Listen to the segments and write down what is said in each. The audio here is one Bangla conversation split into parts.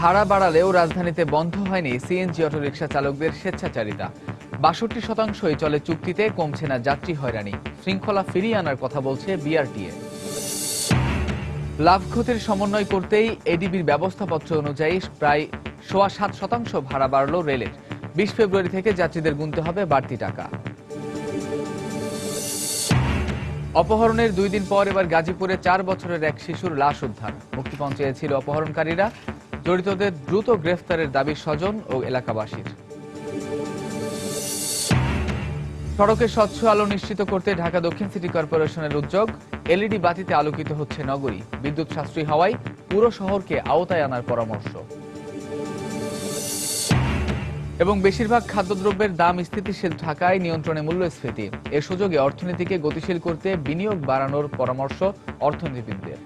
ভাড়া বাড়ালেও রাজধানীতে বন্ধ হয়নি সিএনজি অটোরিকশা চালকদের স্বেচ্ছাচারিতা। ৬২% চলে চুক্তিতে, কমছে না যাত্রী হয়রানি। শৃঙ্খলা ফিরিয়ে আনার কথা বলছে বিআরটিএ। লাভ ক্ষতির সমন্বয় করতেই এডিবির ব্যবস্থাপত্র অনুযায়ী প্রায় ৭.৫% ভাড়া বাড়ল রেলের। ২০ ফেব্রুয়ারি থেকে যাত্রীদের গুনতে হবে বাড়তি টাকা। অপহরণের ২ দিন পর এবার গাজীপুরে ৪ বছরের এক শিশুর লাশ উদ্ধার। মুক্তিপণ চেয়েছিল অপহরণকারীরা। জড়িতদের দ্রুত গ্রেফতারের দাবি স্বজন ও এলাকাবাসীর। সড়কে স্বচ্ছ আলো নিশ্চিত করতে ঢাকা দক্ষিণ সিটি কর্পোরেশনের উদ্যোগ। এলইডি বাতিতে আলোকিত হচ্ছে নগরী। বিদ্যুৎ সাশ্রয়ী হওয়ায় পুরো শহরকে আওতায় আনার পরামর্শ। এবং বেশিরভাগ খাদ্যদ্রব্যের দাম স্থিতিশীল থাকায় নিয়ন্ত্রণে মূল্যস্ফীতি। এ সুযোগে অর্থনীতিকে গতিশীল করতে বিনিয়োগ বাড়ানোর পরামর্শ অর্থনীতিবিদদের।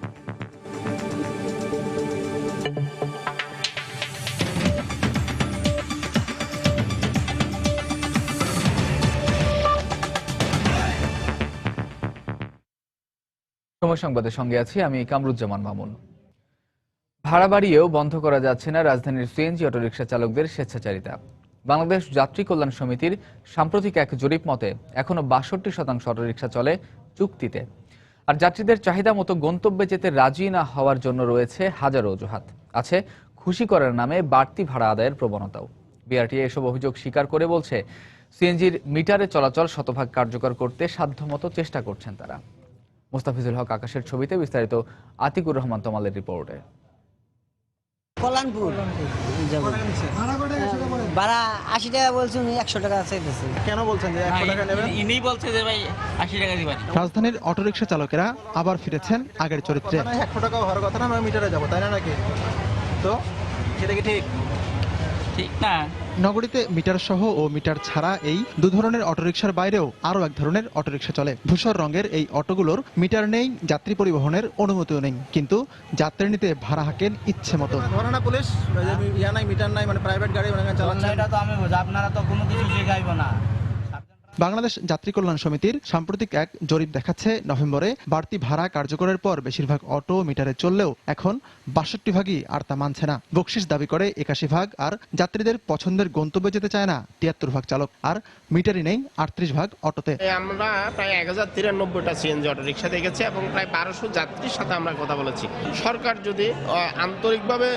সময় সংবাদের সঙ্গে আছি আমি কামরুজ্জামান মামুন। ভাড়া বাড়িয়েও বন্ধ করা যাচ্ছে না রাজধানীর সিএনজি অটোরিকশা চালকদের স্বেচ্ছাচারিতা। বাংলাদেশ যাত্রী কল্যাণ সমিতির সাম্প্রতিক এক জরিপ মতে এখনো ৬২% অটোরিকশা চলে চুক্তিতে। আর যাত্রীদের চাহিদা মতো গন্তব্যে যেতে রাজি না হওয়ার জন্য রয়েছে হাজারো অজুহাত। আছে খুশি করার নামে বাড়তি ভাড়া আদায়ের প্রবণতাও। বিআরটিএ এসব অভিযোগ স্বীকার করে বলছে, সিএনজির মিটারে চলাচল শতভাগ কার্যকর করতে সাধ্যমতো চেষ্টা করছেন তারা। মোস্তাফিজুল হক আকাশের ছবিতে বিস্তারিত আতিকুর রহমান তমালের রিপোর্টে। কল্যাণপুর ভাড়া ৮০ টাকা বলছেন, ১০০ টাকা চাইতেছে। কেন বলছেন যে ১০০ টাকা নেবেন? ইনি বলছে যে ভাই ৮০ টাকা দিবেন। রাজধানীর অটোরিকশা চালকেরা আবার ফিরেছেন আগের চরিত্রে। ১০০ টাকা হওয়ার কথা না, আমরা মিটারে যাবো, তাই না নাকি? তো সেটা কি ঠিক? ঠিক না। নগরীতে মিটার সহ ও মিটার ছাড়া এই দু ধরনের অটোরিকশার বাইরেও আরও এক ধরনের অটোরিকশা চলে। ধূসর রঙের এই অটোগুলোর মিটার নেই, যাত্রী পরিবহনের অনুমতিও নেই, কিন্তু যাত্রী নিতে ভাড়া হাঁকেন ইচ্ছে মতো। ধরে না পুলিশ ইয়া নাই, মিটার নাই, মানে প্রাইভেট গাড়ি চালাচ্ছে। এটা তো আমি বুঝি, আপনারা তো কোনো কিছু শেখাইব না। বাংলাদেশ যাত্রী কল্যাণ সমিতির সাম্প্রতিক এক জরিপ দেখাচ্ছে, নভেম্বরে বাড়তি ভাড়া কার্যকরের পর বেশিরভাগ অটো মিটারে চললেও এখন ৬২ আর তা মানছে না। বকশিস দাবি করে ৮১, আর যাত্রীদের পছন্দের গন্তব্যে যেতে চায় না ৭৩ চালক। আর মিটারই নেই ৩৮ অটোতে। আমরা প্রায় ১০৯৩টা সিএনজি অটো রিক্সা দেখেছি এবং প্রায় ১২০০ যাত্রীর সাথে আমরা কথা বলেছি। সরকার যদি আন্তরিকভাবে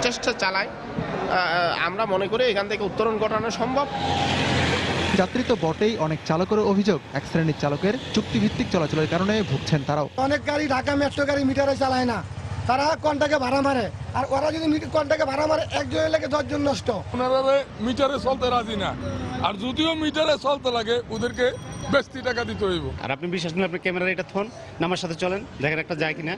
চেষ্টা চালায়, আমরা মনে করি এখান থেকে উত্তরণ ঘটানো সম্ভব। যাত্রী তো বটেই, অনেক চালকের অভিযোগ এক শ্রেণীর চালকের চুক্তিভিত্তিক চলাচলের কারণে ভুগছেন তারাও। অনেক গাড়ি ঢাকা মেট্রো গাড়ি মিটারে চালায় না, তারা কন্টাকে ভাড়া মারে। আর ওরা যদি কন্টাকে ভাড়া মারে, একজনের লেগে ১০ জন নষ্ট। ওনারা মিটারে চলতে রাজি না, আর যদিও মিটারে চলতে লাগে ওদেরকে বেশি টাকা দিতে হইব। আর আপনি বিশ্বাস নেই, আপনি ক্যামেরা এটা থন, আমার সাথে চলেন, দেখেন একটা যায় কিনা।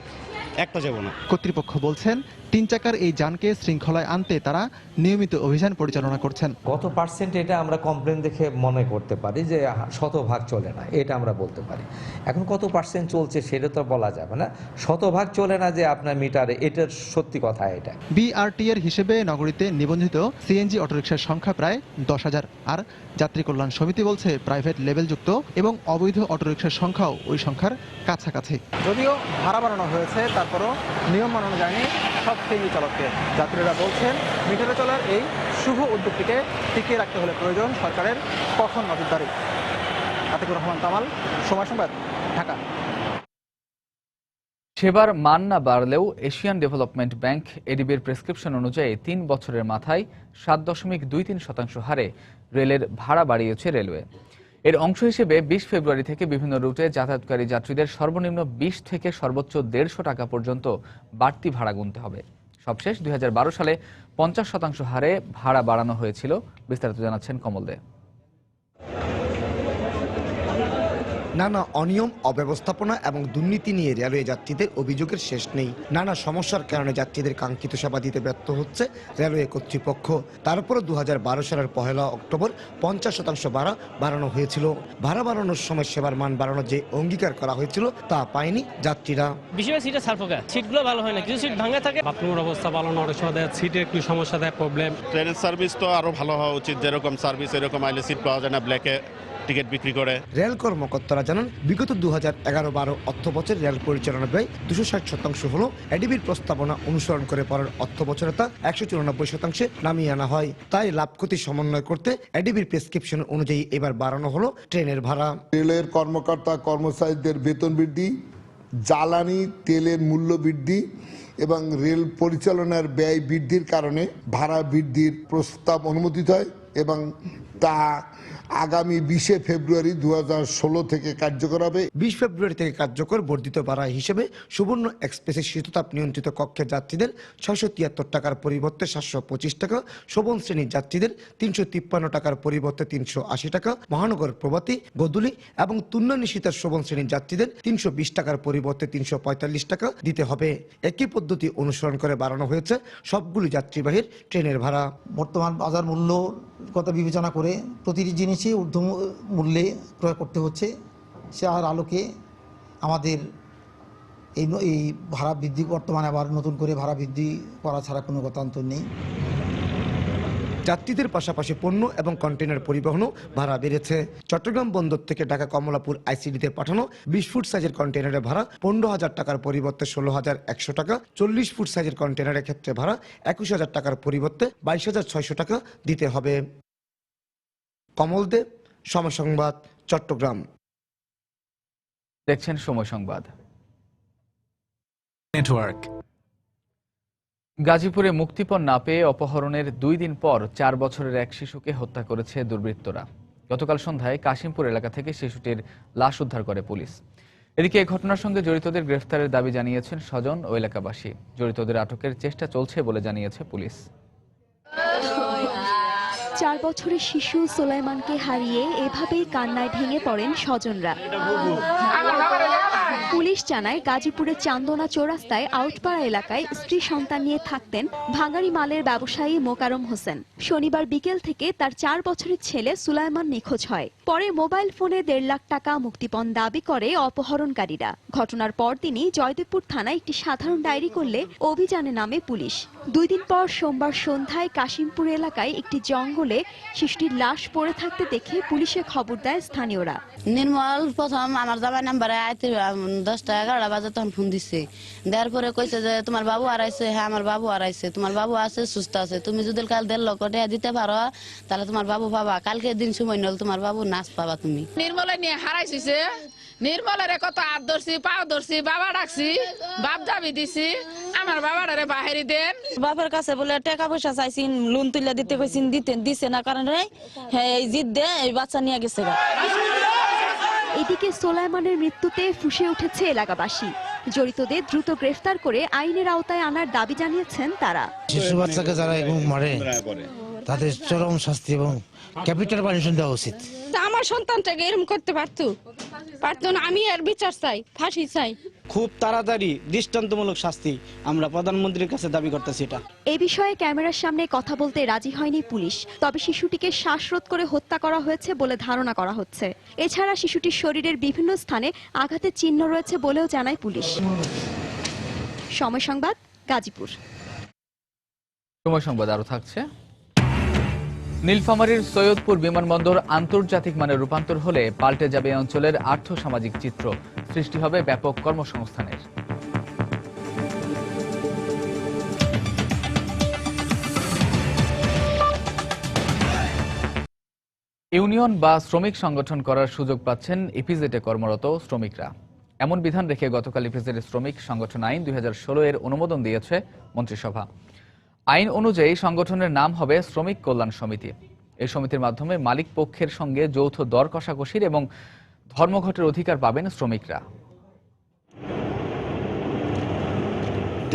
একটা যাব না। কর্তৃপক্ষ বলছেন, ৩ চাকার এই যানকে শৃঙ্খলায় আনতে তারা নিয়মিত অভিযান পরিচালনা করছেন। কত পার্সেন্ট এটা আমরা কমপ্লেন দেখে মনে করতে পারি যে শতভাগ চলে না, এটা আমরা বলতে পারি। এখন কত পার্সেন্ট চলছে সেটা তো বলা যাবে না। শতভাগ চলে না যে আপনার মিটারে, এটার সত্যি কথা এটা। বিআরটি এর হিসেবে নগরীতে নিবন্ধিত সিএনজি অটোরিকশার সংখ্যা প্রায় ১০,০০০। আর যাত্রী কল্যাণ সমিতি বলছে, প্রাইভেট লেবেলযুক্ত এবং অবৈধ অটোরিকশার সংখ্যাও ওই সংখ্যার কাছাকাছি। যদিও ভাড়া বাড়ানো হয়েছে, তারপরও নিয়ম মানানো যায়নি সব সিএনজি চালককে। যাত্রীরা বলছেন, মিটারে চলার এই শুভ উদ্যোগটিকে টিকিয়ে রাখতে হলে প্রয়োজন সরকারের কখন নজরদারি। আতিকুর রহমান তামাল, সময় সংবাদ, ঢাকা। সেবার মান না বাড়লেও এশিয়ান ডেভেলপমেন্ট ব্যাংক এডিবির প্রেসক্রিপশন অনুযায়ী ৩ বছরের মাথায় ৭.২৩% হারে রেলের ভাড়া বাড়িয়েছে রেলওয়ে। এর অংশ হিসেবে ২০ ফেব্রুয়ারি থেকে বিভিন্ন রুটে যাতায়াতকারী যাত্রীদের সর্বনিম্ন ২০ থেকে সর্বোচ্চ ১৫০ টাকা পর্যন্ত বাড়তি ভাড়া গুনতে হবে। সবশেষ ২০১২ সালে ৫০% হারে ভাড়া বাড়ানো হয়েছিল। বিস্তারিত জানাচ্ছেন কমল দে। নানা অনিয়ম, অব্যবস্থাপনা এবং দুর্নীতি নিয়ে রেলওয়ে যাত্রীদের অভিযোগের শেষ নেই। নানা সমস্যার কারণে যাত্রীদের কাঙ্ক্ষিত সেবা দিতে ব্যর্থ হচ্ছে রেলওয়ে কর্তৃপক্ষ। তারপরে ২০১২ সালের ১ অক্টোবর ৫০% ভাড়া বাড়ানো হয়েছিল। ভাড়া বাড়ানোর সময় সেবার মান বাড়ানোর যে অঙ্গীকার করা হয়েছিল তা পায়নি যাত্রীরা। বেশিরভাগ সিটে সার্ফোকা, সিটগুলো ভালো হয় না, কিছু সিট ভাঙা থাকে। বাথরুমের অবস্থা ভালো না, অনেক সময় সিটে একটু সমস্যা দেয়, প্রবলেম। ট্রেনের সার্ভিস তো আরো ভালো হওয়া উচিত, যেরকম সার্ভিস এরকম আইলে সিট পাওয়া যায় না, ব্ল্যাকে টিকিট বিক্রি করে। রেল কর্মকর্তারা জানান বিগত 2011-12 অর্থ বছর রেল পরিচালনা ব্যয় 260% হলো এডিবির প্রস্তাবনা অনুসরণ করে পরের অর্থ বছরে তা 194% নামিয়ে আনা হয়। তাই লাভ ক্ষতি সমন্বয় করতে এডিবির প্রেসক্রিপশন অনুযায়ী এবার বাড়ানো হলো ট্রেনের ভাড়া। রেলের কর্মকর্তা কর্মচারীদের বেতন বৃদ্ধি, জ্বালানি তেলের মূল্য বৃদ্ধি এবং রেল পরিচালনার ব্যয় বৃদ্ধির কারণে ভাড়া বৃদ্ধির প্রস্তাব অনুমোদিত হয় এবং তা আগামী 20 ফেব্রুয়ারি 2016 থেকে কার্যকর হবে। 20 ফেব্রুয়ারি থেকে কার্যকর বর্ধিত ভাড়া হিসেবে সুবর্ণ এক্সপ্রেসের শীততাপ নিয়ন্ত্রিত কক্ষের যাত্রীদের 673 টাকার পরিবর্তে 725 টাকা, শোভন শ্রেণীর যাত্রীদের 353 টাকার পরিবর্তে 380 টাকা, মহানগর প্রভাতী, গোধূলি এবং তুন্নানী শীতের শোভন শ্রেণীর যাত্রীদের 320 টাকার পরিবর্তে 345 টাকা দিতে হবে। একই পদ্ধতি অনুসরণ করে বাড়ানো হয়েছে সবগুলি যাত্রীবাহী ট্রেনের ভাড়া। বর্তমান বাজার মূল্য কথা বিবেচনা করে প্রতিটি জিনিসই ঊর্ধ্ব মূল্যে ক্রয় করতে হচ্ছে। সে আর আলোকে আমাদের এই ভাড়া বৃদ্ধি, বর্তমানে আবার নতুন করে ভাড়া বৃদ্ধি করা ছাড়া কোনো গতান্তর নেই। যাত্রীদের পাশাপাশি পণ্য এবং কন্টেনার পরিবহনও ভাড়া বেড়েছে। চট্টগ্রাম বন্দর থেকে ঢাকা কমলাপুর আইসিডিতে পাঠানো 20 ফুট সাইজের কন্টেনারের ভাড়া 15,000 টাকার পরিবর্তে 16,100 টাকা, 40 ফুট সাইজের কন্টেনারের ক্ষেত্রে ভাড়া 21,000 টাকার পরিবর্তে 22,600 টাকা দিতে হবে। কমল দেব, সময় সংবাদ, চট্টগ্রাম। দেখছেন সময় সংবাদ। নেটওয়ার্ক। গাজীপুরে মুক্তিপণ না পেয়ে অপহরণের 2 দিন পর 4 বছরের এক শিশুকে হত্যা করেছে দুর্বৃত্তরা। গতকাল সন্ধ্যায় কাশিমপুর এলাকা থেকে শিশুটির লাশ উদ্ধার করে পুলিশ। এদিকে এই ঘটনার সঙ্গে জড়িতদের গ্রেফতারের দাবি জানিয়েছেন স্বজন ও এলাকাবাসী। জড়িতদের আটকের চেষ্টা চলছে বলে জানিয়েছে পুলিশ। 4 বছরের শিশু সোলাইমানকে হারিয়ে এভাবেই কান্নায় ভেঙে পড়েন স্বজনরা। পুলিশ জানায় গাজীপুরের চান্দনা চৌরাস্তায় আউটপাড়া এলাকায় স্ত্রী সন্তান নিয়ে থাকতেন ভাঙাড়ি মালের ব্যবসায়ী মোকারম হোসেন। শনিবার বিকেল থেকে তার 4 বছরের ছেলে সুলাইমান নিখোঁজ হয়। পরে মোবাইল ফোনে 1.5 লাখ টাকা মুক্তিপণ দাবি করে অপহরণকারীরা। ঘটনার পরদিনই জয়দেবপুর থানায় একটি সাধারণ ডায়েরি করলে অভিযানে নামে পুলিশ। 2 দিন পর সোমবার সন্ধ্যায় কাশিমপুর এলাকায় একটি জঙ্গলে শিশুটির লাশ পড়ে থাকতে দেখে পুলিশে খবর দেয় স্থানীয়রা। নির্মল প্রথম আমার জামাই নাম্বারে 10-11 বাজে তখন ফোন দিচ্ছে। দেওয়ার পরে কইছে যে তোমার বাবু হারাইছে। হ্যাঁ আমার বাবু হারাইছে, তোমার বাবু আছে, সুস্থ আছে, তুমি যদি কাল 1.5 লক্ষ টাকা দিতে পারো তাহলে তোমার বাবু পাবা, কালকে দিন সময় নল তোমার বাবু নাচ পাবা তুমি। নির্মলে নিয়ে হারাইছে, নির্মলের কত হাত ধরছি, পাও ধরছি, বাবা ডাকছি, বাপ দাবি দিছি, আমার বাবারে বাহিরি দেন। বাবার কাছে বলে টাকা পয়সা চাইছি, লোন তুলে দিতে কইছি, দিছে না কারণে এই জিদ দে এই বাচ্চা নিয়ে গেছে। এদিকে সোলাইমানের মৃত্যুতে ফুঁসে উঠেছে এলাকাবাসী। জড়িতদের দ্রুত গ্রেফতার করে আইনের আওতায় আনার দাবি জানিয়েছেন তারা। শিশু বাচ্চাকে যারা এরকম মারে তাদের চরম শাস্তি এবং ক্যাপিটাল পানিশমেন্ট দেওয়া উচিত। আমার সন্তানটাকে এরকম করতে পারতো না। আমি আর বিচার চাই, ফাঁসি চাই। খুব তাড়াতাড়ি দৃষ্টান্তমূলক শাস্তি আমরা প্রধানমন্ত্রীর কাছে দাবি করতেছি। এটা এই বিষয়ে ক্যামেরার সামনে কথা বলতে রাজি হয়নি পুলিশ। তবে শিশুটিকে শ্বাসরোধ করে হত্যা করা হয়েছে বলে ধারণা করা হচ্ছে। এছাড়া শিশুটির শরীরের বিভিন্ন স্থানে আঘাতের চিহ্ন রয়েছে বলেও জানায় পুলিশ। সময় সংবাদ, গাজীপুর। সময় সংবাদ আরো থাকছে। নীলফামারীর সৈয়দপুর বিমানবন্দর আন্তর্জাতিক মানে রূপান্তর হলে পাল্টে যাবে এই অঞ্চলের আর্থ-সামাজিক চিত্র। সৃষ্টি হবে ব্যাপক কর্মসংস্থানের। ইউনিয়ন বা শ্রমিক সংগঠন করার সুযোগ পাচ্ছেন ইপিজেডে কর্মরত শ্রমিকরা। এমন বিধান রেখে গতকাল ইপিজেডের শ্রমিক সংগঠন আইন 2016 এর অনুমোদন দিয়েছে মন্ত্রিসভা। আইন অনুযায়ী সংগঠনের নাম হবে শ্রমিক কল্যাণ সমিতি। এই সমিতির মাধ্যমে মালিক পক্ষের সঙ্গে যৌথ দর কষাকষির এবং ধর্মঘটের অধিকার পাবেন শ্রমিকরা।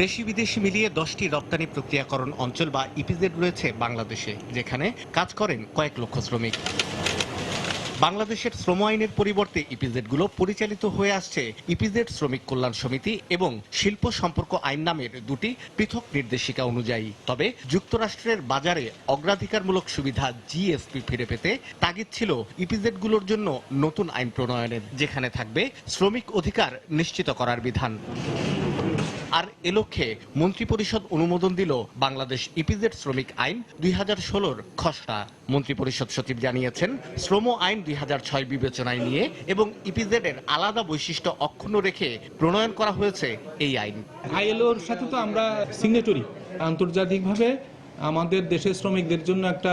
দেশি বিদেশি মিলিয়ে 10টি রপ্তানি প্রক্রিয়াকরণ অঞ্চল বা ইপিজেড রয়েছে বাংলাদেশে, যেখানে কাজ করেন কয়েক লক্ষ শ্রমিক। বাংলাদেশের শ্রম আইনের পরিবর্তে ইপিজেডগুলো পরিচালিত হয়ে আসছে ইপিজেড শ্রমিক কল্যাণ সমিতি এবং শিল্প সম্পর্ক আইন নামের 2টি পৃথক নির্দেশিকা অনুযায়ী। তবে যুক্তরাষ্ট্রের বাজারে অগ্রাধিকারমূলক সুবিধা জিএসপি ফিরে পেতে তাগিদ ছিল ইপিজেডগুলোর জন্য নতুন আইন প্রণয়নের, যেখানে থাকবে শ্রমিক অধিকার নিশ্চিত করার বিধান। আর এ লক্ষ্যে মন্ত্রিপরিষদ অনুমোদন দিল বাংলাদেশ ইপিজেড শ্রমিক আইন 2016-র খসড়া। মন্ত্রিপরিষদ সচিব জানিয়েছেন, শ্রম আইন 2006 বিবেচনায় নিয়ে এবং ইপিজেডের আলাদা বৈশিষ্ট্য অক্ষুণ্ণ রেখে প্রণয়ন করা হয়েছে এই আইন। আইএলওর সাথে তো আমরা সিগনেটরি, আন্তর্জাতিকভাবে আমাদের দেশের শ্রমিকদের জন্য একটা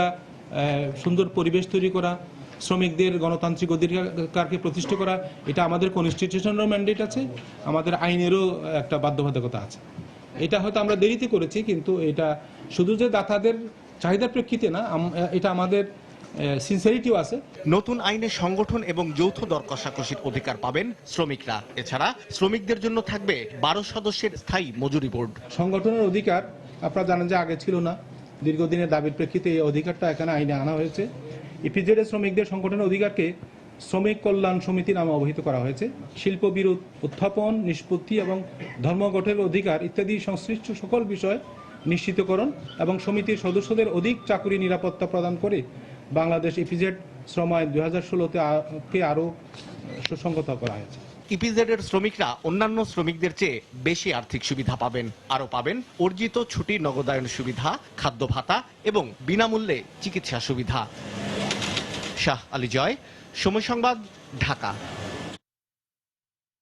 সুন্দর পরিবেশ তৈরি করা, শ্রমিকদের গণতান্ত্রিক অধিকারকে প্রতিষ্ঠা করা, এটা আমাদের কনস্টিটিউশনাল ম্যান্ডেট আছে, আমাদের আইনেরও একটা বাধ্যবাধকতা আছে। এটা হয়তো আমরা দেরিতে করেছি, কিন্তু এটা শুধু যে দাতাদের চাহিদার প্রেক্ষিতে না, এটা আমাদের সিনসিয়ারিটিও আছে। নতুন আইনে সংগঠন এবং যৌথ দর কষাকষির অধিকার পাবেন শ্রমিকরা। এছাড়া শ্রমিকদের জন্য থাকবে 12 সদস্যের স্থায়ী মজুরি বোর্ড। সংগঠনের অধিকার আপনারা জানেন যে আগে ছিল না, দীর্ঘদিনের দাবির প্রেক্ষিতে এই অধিকারটা এখানে আইনে আনা হয়েছে। ইপিজেড শ্রমিকদের সংগঠনের অধিকারকে শ্রমিক কল্যাণ সমিতি নামে অবহিত করা হয়েছে। শিল্প বিরোধ উত্থাপন, নিষ্পত্তি এবং ধর্মঘটের অধিকার ইত্যাদি সংশ্লিষ্ট সকল বিষয় নিশ্চিতকরণ এবং সমিতির সদস্যদের অধিক চাকরি নিরাপত্তা প্রদান করে বাংলাদেশ ইপিজেড শ্রম আইন 2016-তে আরও সুসংগত করা হয়েছে। ইপিজেডের শ্রমিকরা অন্যান্য শ্রমিকদের চেয়ে বেশি আর্থিক সুবিধা পাবেন। আরও পাবেন অর্জিত ছুটি নগদায়ন সুবিধা, খাদ্য ভাতা এবং বিনামূল্যে চিকিৎসা সুবিধা। শাহ আলী জয়, সময় সংবাদ, ঢাকা।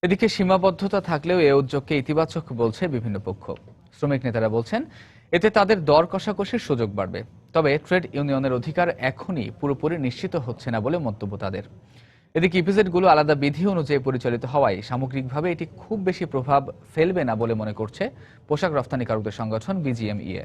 এদিকে সীমাবদ্ধতা থাকলেও এ উদ্যোগকে ইতিবাচক বলছে বিভিন্ন পক্ষ। শ্রমিক নেতারা বলছেন, এতে তাদের দর কষাকষির সুযোগ বাড়বে। তবে ট্রেড ইউনিয়নের অধিকার এখনই পুরোপুরি নিশ্চিত হচ্ছে না বলে মন্তব্য তাদের। এদিকে ইপিজেডগুলো আলাদা বিধি অনুযায়ী পরিচালিত হওয়ায় সামগ্রিকভাবে এটি খুব বেশি প্রভাব ফেলবে না বলে মনে করছে পোশাক রপ্তানিকারকদের সংগঠন বিজিএমইএ।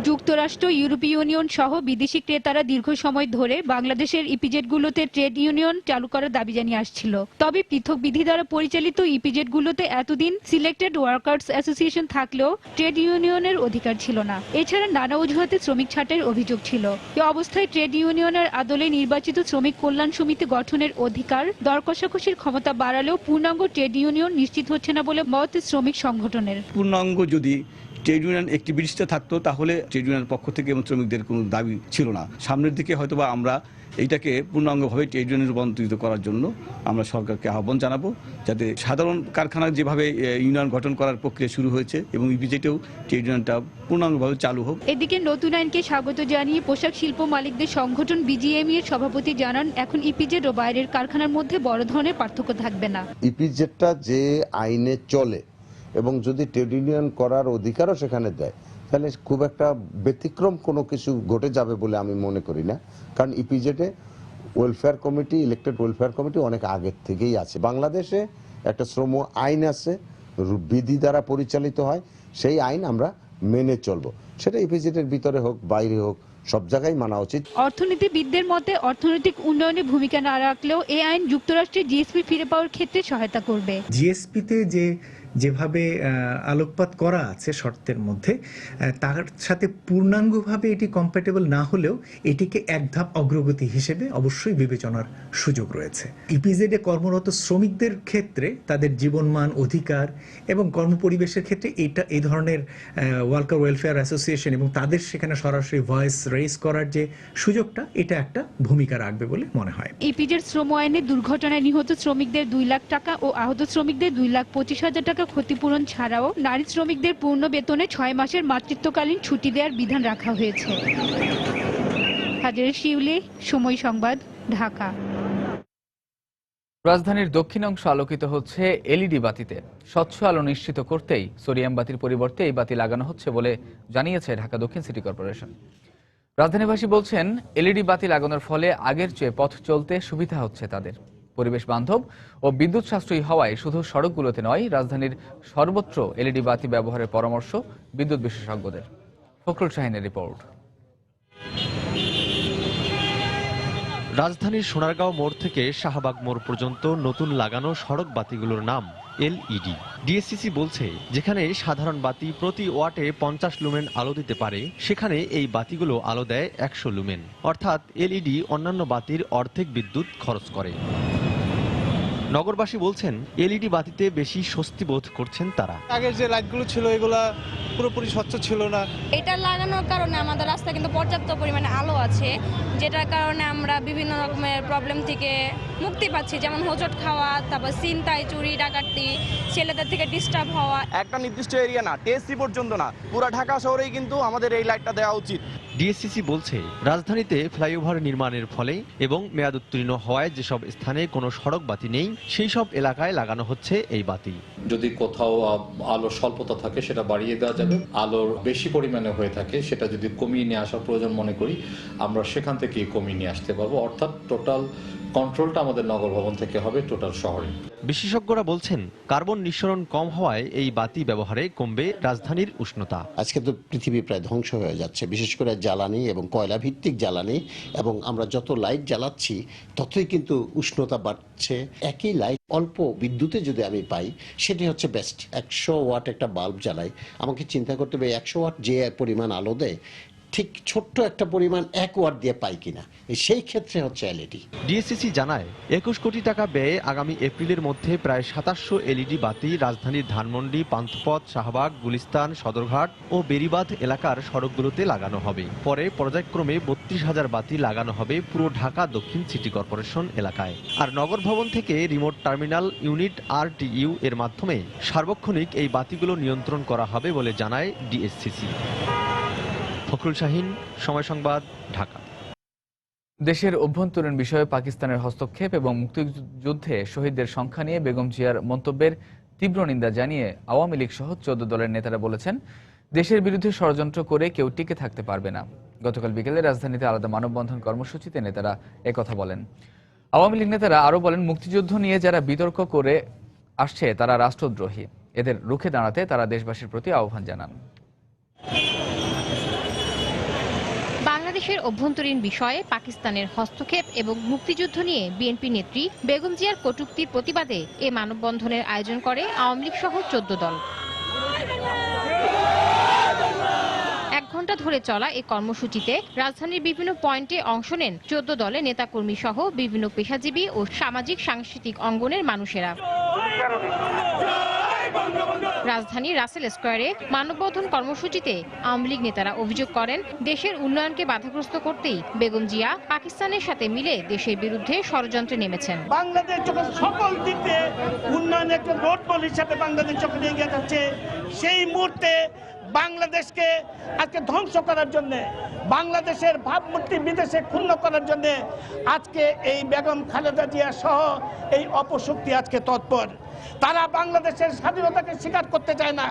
যুক্তরাষ্ট্র, ইউরোপীয় ইউনিয়ন সহ বিদেশি ক্রেতারা দীর্ঘ সময় ধরে বাংলাদেশের ইপিজেডগুলোতে ট্রেড ইউনিয়ন চালু করার দাবি জানিয়ে আসছিল। তবে পৃথক বিধি দ্বারা পরিচালিত ইপিজেডগুলোতে এতদিন সিলেক্টেড ওয়ার্কার্স অ্যাসোসিয়েশন থাকলেও ট্রেড ইউনিয়নের অধিকার ছিল না। এছাড়া নানা অজুহাতে শ্রমিক ছাঁটাইয়ের অভিযোগ ছিল। এ অবস্থায় ট্রেড ইউনিয়নের আদলে নির্বাচিত শ্রমিক কল্যাণ সমিতি গঠনের অধিকার, দর কষাকষির ক্ষমতা বাড়ালেও পূর্ণাঙ্গ ট্রেড ইউনিয়ন নিশ্চিত হচ্ছে না বলে মত শ্রমিক সংগঠনের। পূর্ণাঙ্গ যদি ট্রেড ইউনিয়ন অ্যাক্টিভিটিসটা থাকতো তাহলে ট্রেড ইউনিয়নের পক্ষ থেকে এবং শ্রমিকদের কোনো দাবি ছিল না। সামনের দিকে হয়তোবা আমরা এইটাকে পূর্ণাঙ্গভাবে ট্রেড ইউনিয়নে রূপান্তরিত করার জন্য আমরা সরকারকে আহ্বান জানাবো, যাতে সাধারণ কারখানার যেভাবে ইউনিয়ন গঠন করার প্রক্রিয়া শুরু হয়েছে এবং ইপিজেডেও ট্রেড ইউনিয়নটা পূর্ণাঙ্গভাবে চালু হোক। এদিকে নতুন আইনকে স্বাগত জানিয়ে পোশাক শিল্প মালিকদের সংগঠন বিজিএমইএ এর সভাপতি জানান, এখন ইপিজেড ও বাইরের কারখানার মধ্যে বড় ধরনের পার্থক্য থাকবে না। ইপিজেডটা যে আইনে চলে এবং যদি ট্রেড ইউনিয়ন করার অধিকারও সেখানে দেয়, তাহলে খুব একটা ব্যতিক্রম কোনো কিছু ঘটে যাবে বলে আমি মনে করি না। কারণ ইপিজেডে welfare committee, elected welfare committee অনেক আগের থেকেই আছে। বাংলাদেশে একটা শ্রম আইন আছে, বিধি দ্বারা পরিচালিত হয়, সেই আইন আমরা মেনে চলবো। সেটা ইপিজেডের ভিতরে হোক বাইরে হোক, সব জায়গায় মানা উচিত। অর্থনীতিবিদদের মতে অর্থনৈতিক উন্নয়নে ভূমিকা না রাখলেও এই আইন যুক্তরাষ্ট্রের জিএসপি ফিরে পাওয়ার ক্ষেত্রে সহায়তা করবে। জিএসপিতে যেভাবে আলোকপাত করা আছে শর্তের মধ্যে, তার সাথে পূর্ণাঙ্গভাবে এটি কম্প্যাটেবল না হলেও এটিকে এক ধাপ অগ্রগতি হিসেবে অবশ্যই বিবেচনার সুযোগ রয়েছে। ইপিজেডে কর্মরত শ্রমিকদের ক্ষেত্রে তাদের জীবনমান, অধিকার এবং কর্মপরিবেশের ক্ষেত্রে এই ধরনের ওয়ার্কার ওয়েলফেয়ার অ্যাসোসিয়েশন এবং তাদের সেখানে সরাসরি ভয়েস রেইজ করার যে সুযোগটা, এটা একটা ভূমিকা রাখবে বলে মনে হয়। ইপিজেড শ্রম আইনে দুর্ঘটনায় নিহত শ্রমিকদের 2 লাখ টাকা ও আহত শ্রমিকদের 2,25,000 টাকা ক্ষতিপূরণ ছাড়াও নারী শ্রমিকদের পূর্ণ বেতনে 6 মাসের মাতৃত্বকালীন ছুটি দেওয়ার বিধান রাখা হয়েছে। হাজার শিউলি, সময় সংবাদ, ঢাকা। রাজধানীর দক্ষিণ অংশ আলোকিত হচ্ছে এলইডি বাতিতে। স্বচ্ছ আলো নিশ্চিত করতেই সোডিয়াম বাতির পরিবর্তে এই বাতি লাগানো হচ্ছে বলে জানিয়েছে ঢাকা দক্ষিণ সিটি কর্পোরেশন। রাজধানীবাসী বলছেন, এলইডি বাতি লাগানোর ফলে আগের চেয়ে পথ চলতে সুবিধা হচ্ছে তাদের। পরিবেশ বান্ধব ও বিদ্যুৎ সাশ্রয়ী হওয়ায় শুধু সড়কগুলোতে নয়, রাজধানীর সর্বত্র এলইডি বাতি ব্যবহারের পরামর্শ বিদ্যুৎ বিশেষজ্ঞদের। ফখরুল শাহিনের রিপোর্ট। রাজধানীর সোনারগাঁও মোড় থেকে শাহবাগ মোড় পর্যন্ত নতুন লাগানো সড়ক বাতিগুলোর নাম এলইডি। ডিএসসিসি বলছে, যেখানে সাধারণ বাতি প্রতি ওয়াটে 50 লুমেন আলো দিতে পারে, সেখানে এই বাতিগুলো আলো দেয় 100 লুমেন। অর্থাৎ এলইডি অন্যান্য বাতির অর্ধেক বিদ্যুৎ খরচ করে। নগরবাসী বলছেন এলইডি বাতিতে বেশি স্বস্তি বোধ করছেন তারা। আগের যে লাইটগুলো ছিল এগুলা পুরোপুরি স্বচ্ছ ছিল না। এটা লাগানোর কারণে আমাদের রাস্তায় কিন্তু পর্যাপ্ত পরিমাণে আলো আছে, যেটার কারণে আমরা বিভিন্ন রকমের প্রবলেম থেকে মুক্তি পাচ্ছি, যেমন হোঁচট খাওয়া, তারপর ছিনতাই, চুরি, ডাকাতি, ছেলেদের থেকে ডিস্টার্ব হওয়া। একটা নির্দিষ্ট এরিয়া না, টিএসসি পর্যন্ত না, পুরো ঢাকা শহরেই কিন্তু আমাদের এই লাইটটা দেওয়া উচিত। ডিএসসিসি বলছে রাজধানীতে ফ্লাইওভার নির্মাণের ফলে এবং মেয়াদ উত্তীর্ণ হওয়ায় যেসব স্থানে কোনো সড়ক বাতি নেই সেই সব এলাকায় লাগানো হচ্ছে এই বাতি। যদি কোথাও আলোর স্বল্পতা থাকে সেটা বাড়িয়ে দেওয়া যাবে, আলোর বেশি পরিমাণে হয়ে থাকে সেটা যদি কমিয়ে নিয়ে আসার প্রয়োজন মনে করি আমরা সেখান থেকে কমিয়ে নিয়ে আসতে পারবো। অর্থাৎ টোটাল কন্ট্রোলটা আমাদের নগর ভবন থেকে হবে টোটাল শহরে। বিশেষজ্ঞরা বলছেন কার্বন নিঃসরণ কম হওয়ায় এই বাতি ব্যবহারে কমবে রাজধানীর উষ্ণতা। আজকে তো পৃথিবী প্রায় ধ্বংস হয়ে যাচ্ছে, বিশেষ করে জ্বালানি এবং কয়লা ভিত্তিক জ্বালানি, এবং আমরা যত লাইট জ্বালাচ্ছি ততই কিন্তু উষ্ণতা বাড়ছে। একই লাইট অল্প বিদ্যুতে যদি আমি পাই সেটি হচ্ছে বেস্ট। 100 ওয়াট একটা বাল্ব জ্বালাই, আমাকে চিন্তা করতে হবে 100 ওয়াট যে পরিমাণ আলো দেয় ঠিক ছোট্ট একটা পরিমাণ 1 ওয়াট দিয়ে পাই কিনা, সেই ক্ষেত্রে হচ্ছে এলইডি। ডিএসসিসি জানায় 21 কোটি টাকা ব্যয়ে আগামী এপ্রিলের মধ্যে প্রায় 2700 এলইডি বাতি রাজধানীর ধানমন্ডি, পান্থপথ, শাহবাগ, গুলিস্তান, সদরঘাট ও বেরিবাঁধ এলাকার সড়কগুলোতে লাগানো হবে। পরে পর্যায়ক্রমে 32,000 বাতি লাগানো হবে পুরো ঢাকা দক্ষিণ সিটি কর্পোরেশন এলাকায়। আর নগর ভবন থেকে রিমোট টার্মিনাল ইউনিট RTU এর মাধ্যমে সার্বক্ষণিক এই বাতিগুলো নিয়ন্ত্রণ করা হবে বলে জানায় ডিএসসিসি। ফখরুল শাহিন, সময় সংবাদ, ঢাকা। দেশের অভ্যন্তরীণ বিষয়ে পাকিস্তানের হস্তক্ষেপ এবং মুক্তিযুদ্ধে শহীদদের সংখ্যা নিয়ে বেগম জিয়ার মন্তব্যের তীব্র নিন্দা জানিয়ে আওয়ামী লীগ সহ 14 দলের নেতারা বলেছেন দেশের বিরুদ্ধে ষড়যন্ত্র করে কেউ টিকে থাকতে পারবে না। গতকাল বিকেলে রাজধানীতে আলাদা মানববন্ধন কর্মসূচিতে নেতারা একথা বলেন। আওয়ামী লীগ নেতারা আরও বলেন মুক্তিযুদ্ধ নিয়ে যারা বিতর্ক করে আসছে তারা রাষ্ট্রদ্রোহী, এদের রুখে দাঁড়াতে তারা দেশবাসীর প্রতি আহ্বান জানান। বাংলাদেশের অভ্যন্তরীণ বিষয়ে পাকিস্তানের হস্তক্ষেপ এবং মুক্তিযুদ্ধ নিয়ে বিএনপি নেত্রী বেগম জিয়ার কটূক্তির প্রতিবাদে এ মানববন্ধনের আয়োজন করে আওয়ামী লীগ সহ 14 দল। 1 ঘণ্টা ধরে চলা এই কর্মসূচিতে রাজধানীর বিভিন্ন পয়েন্টে অংশ নেন 14 দলের নেতাকর্মী সহ বিভিন্ন পেশাজীবী ও সামাজিক সাংস্কৃতিক অঙ্গনের মানুষেরা। রাজধানীর রাসেল স্কয়ারে মানববন্ধন কর্মসূচিতে আওয়ামী লীগ নেতারা অভিযোগ করেন দেশের উন্নয়নকে বাধাগ্রস্ত করতেই বেগম জিয়া পাকিস্তানের সাথে মিলে দেশের বিরুদ্ধে ষড়যন্ত্রে নেমেছেন। বাংলাদেশ যখন সকল দিক দিয়ে উন্নয়নের একটা রোড মডেল হিসাবে বাংলাদেশ যখন এগিয়ে যাচ্ছে, সেই মুহূর্তে বাংলাদেশকে আজকে ধ্বংস করার জন্য, বাংলাদেশের ভাবমূর্তি বিদেশে ক্ষুণ্ণ করার জন্য আজকে এই বেগম খালেদা জিয়া সহ এই অপশক্তি আজকে তৎপর। তারা বাংলাদেশের স্বাধীনতাকে স্বীকার করতে চায় না,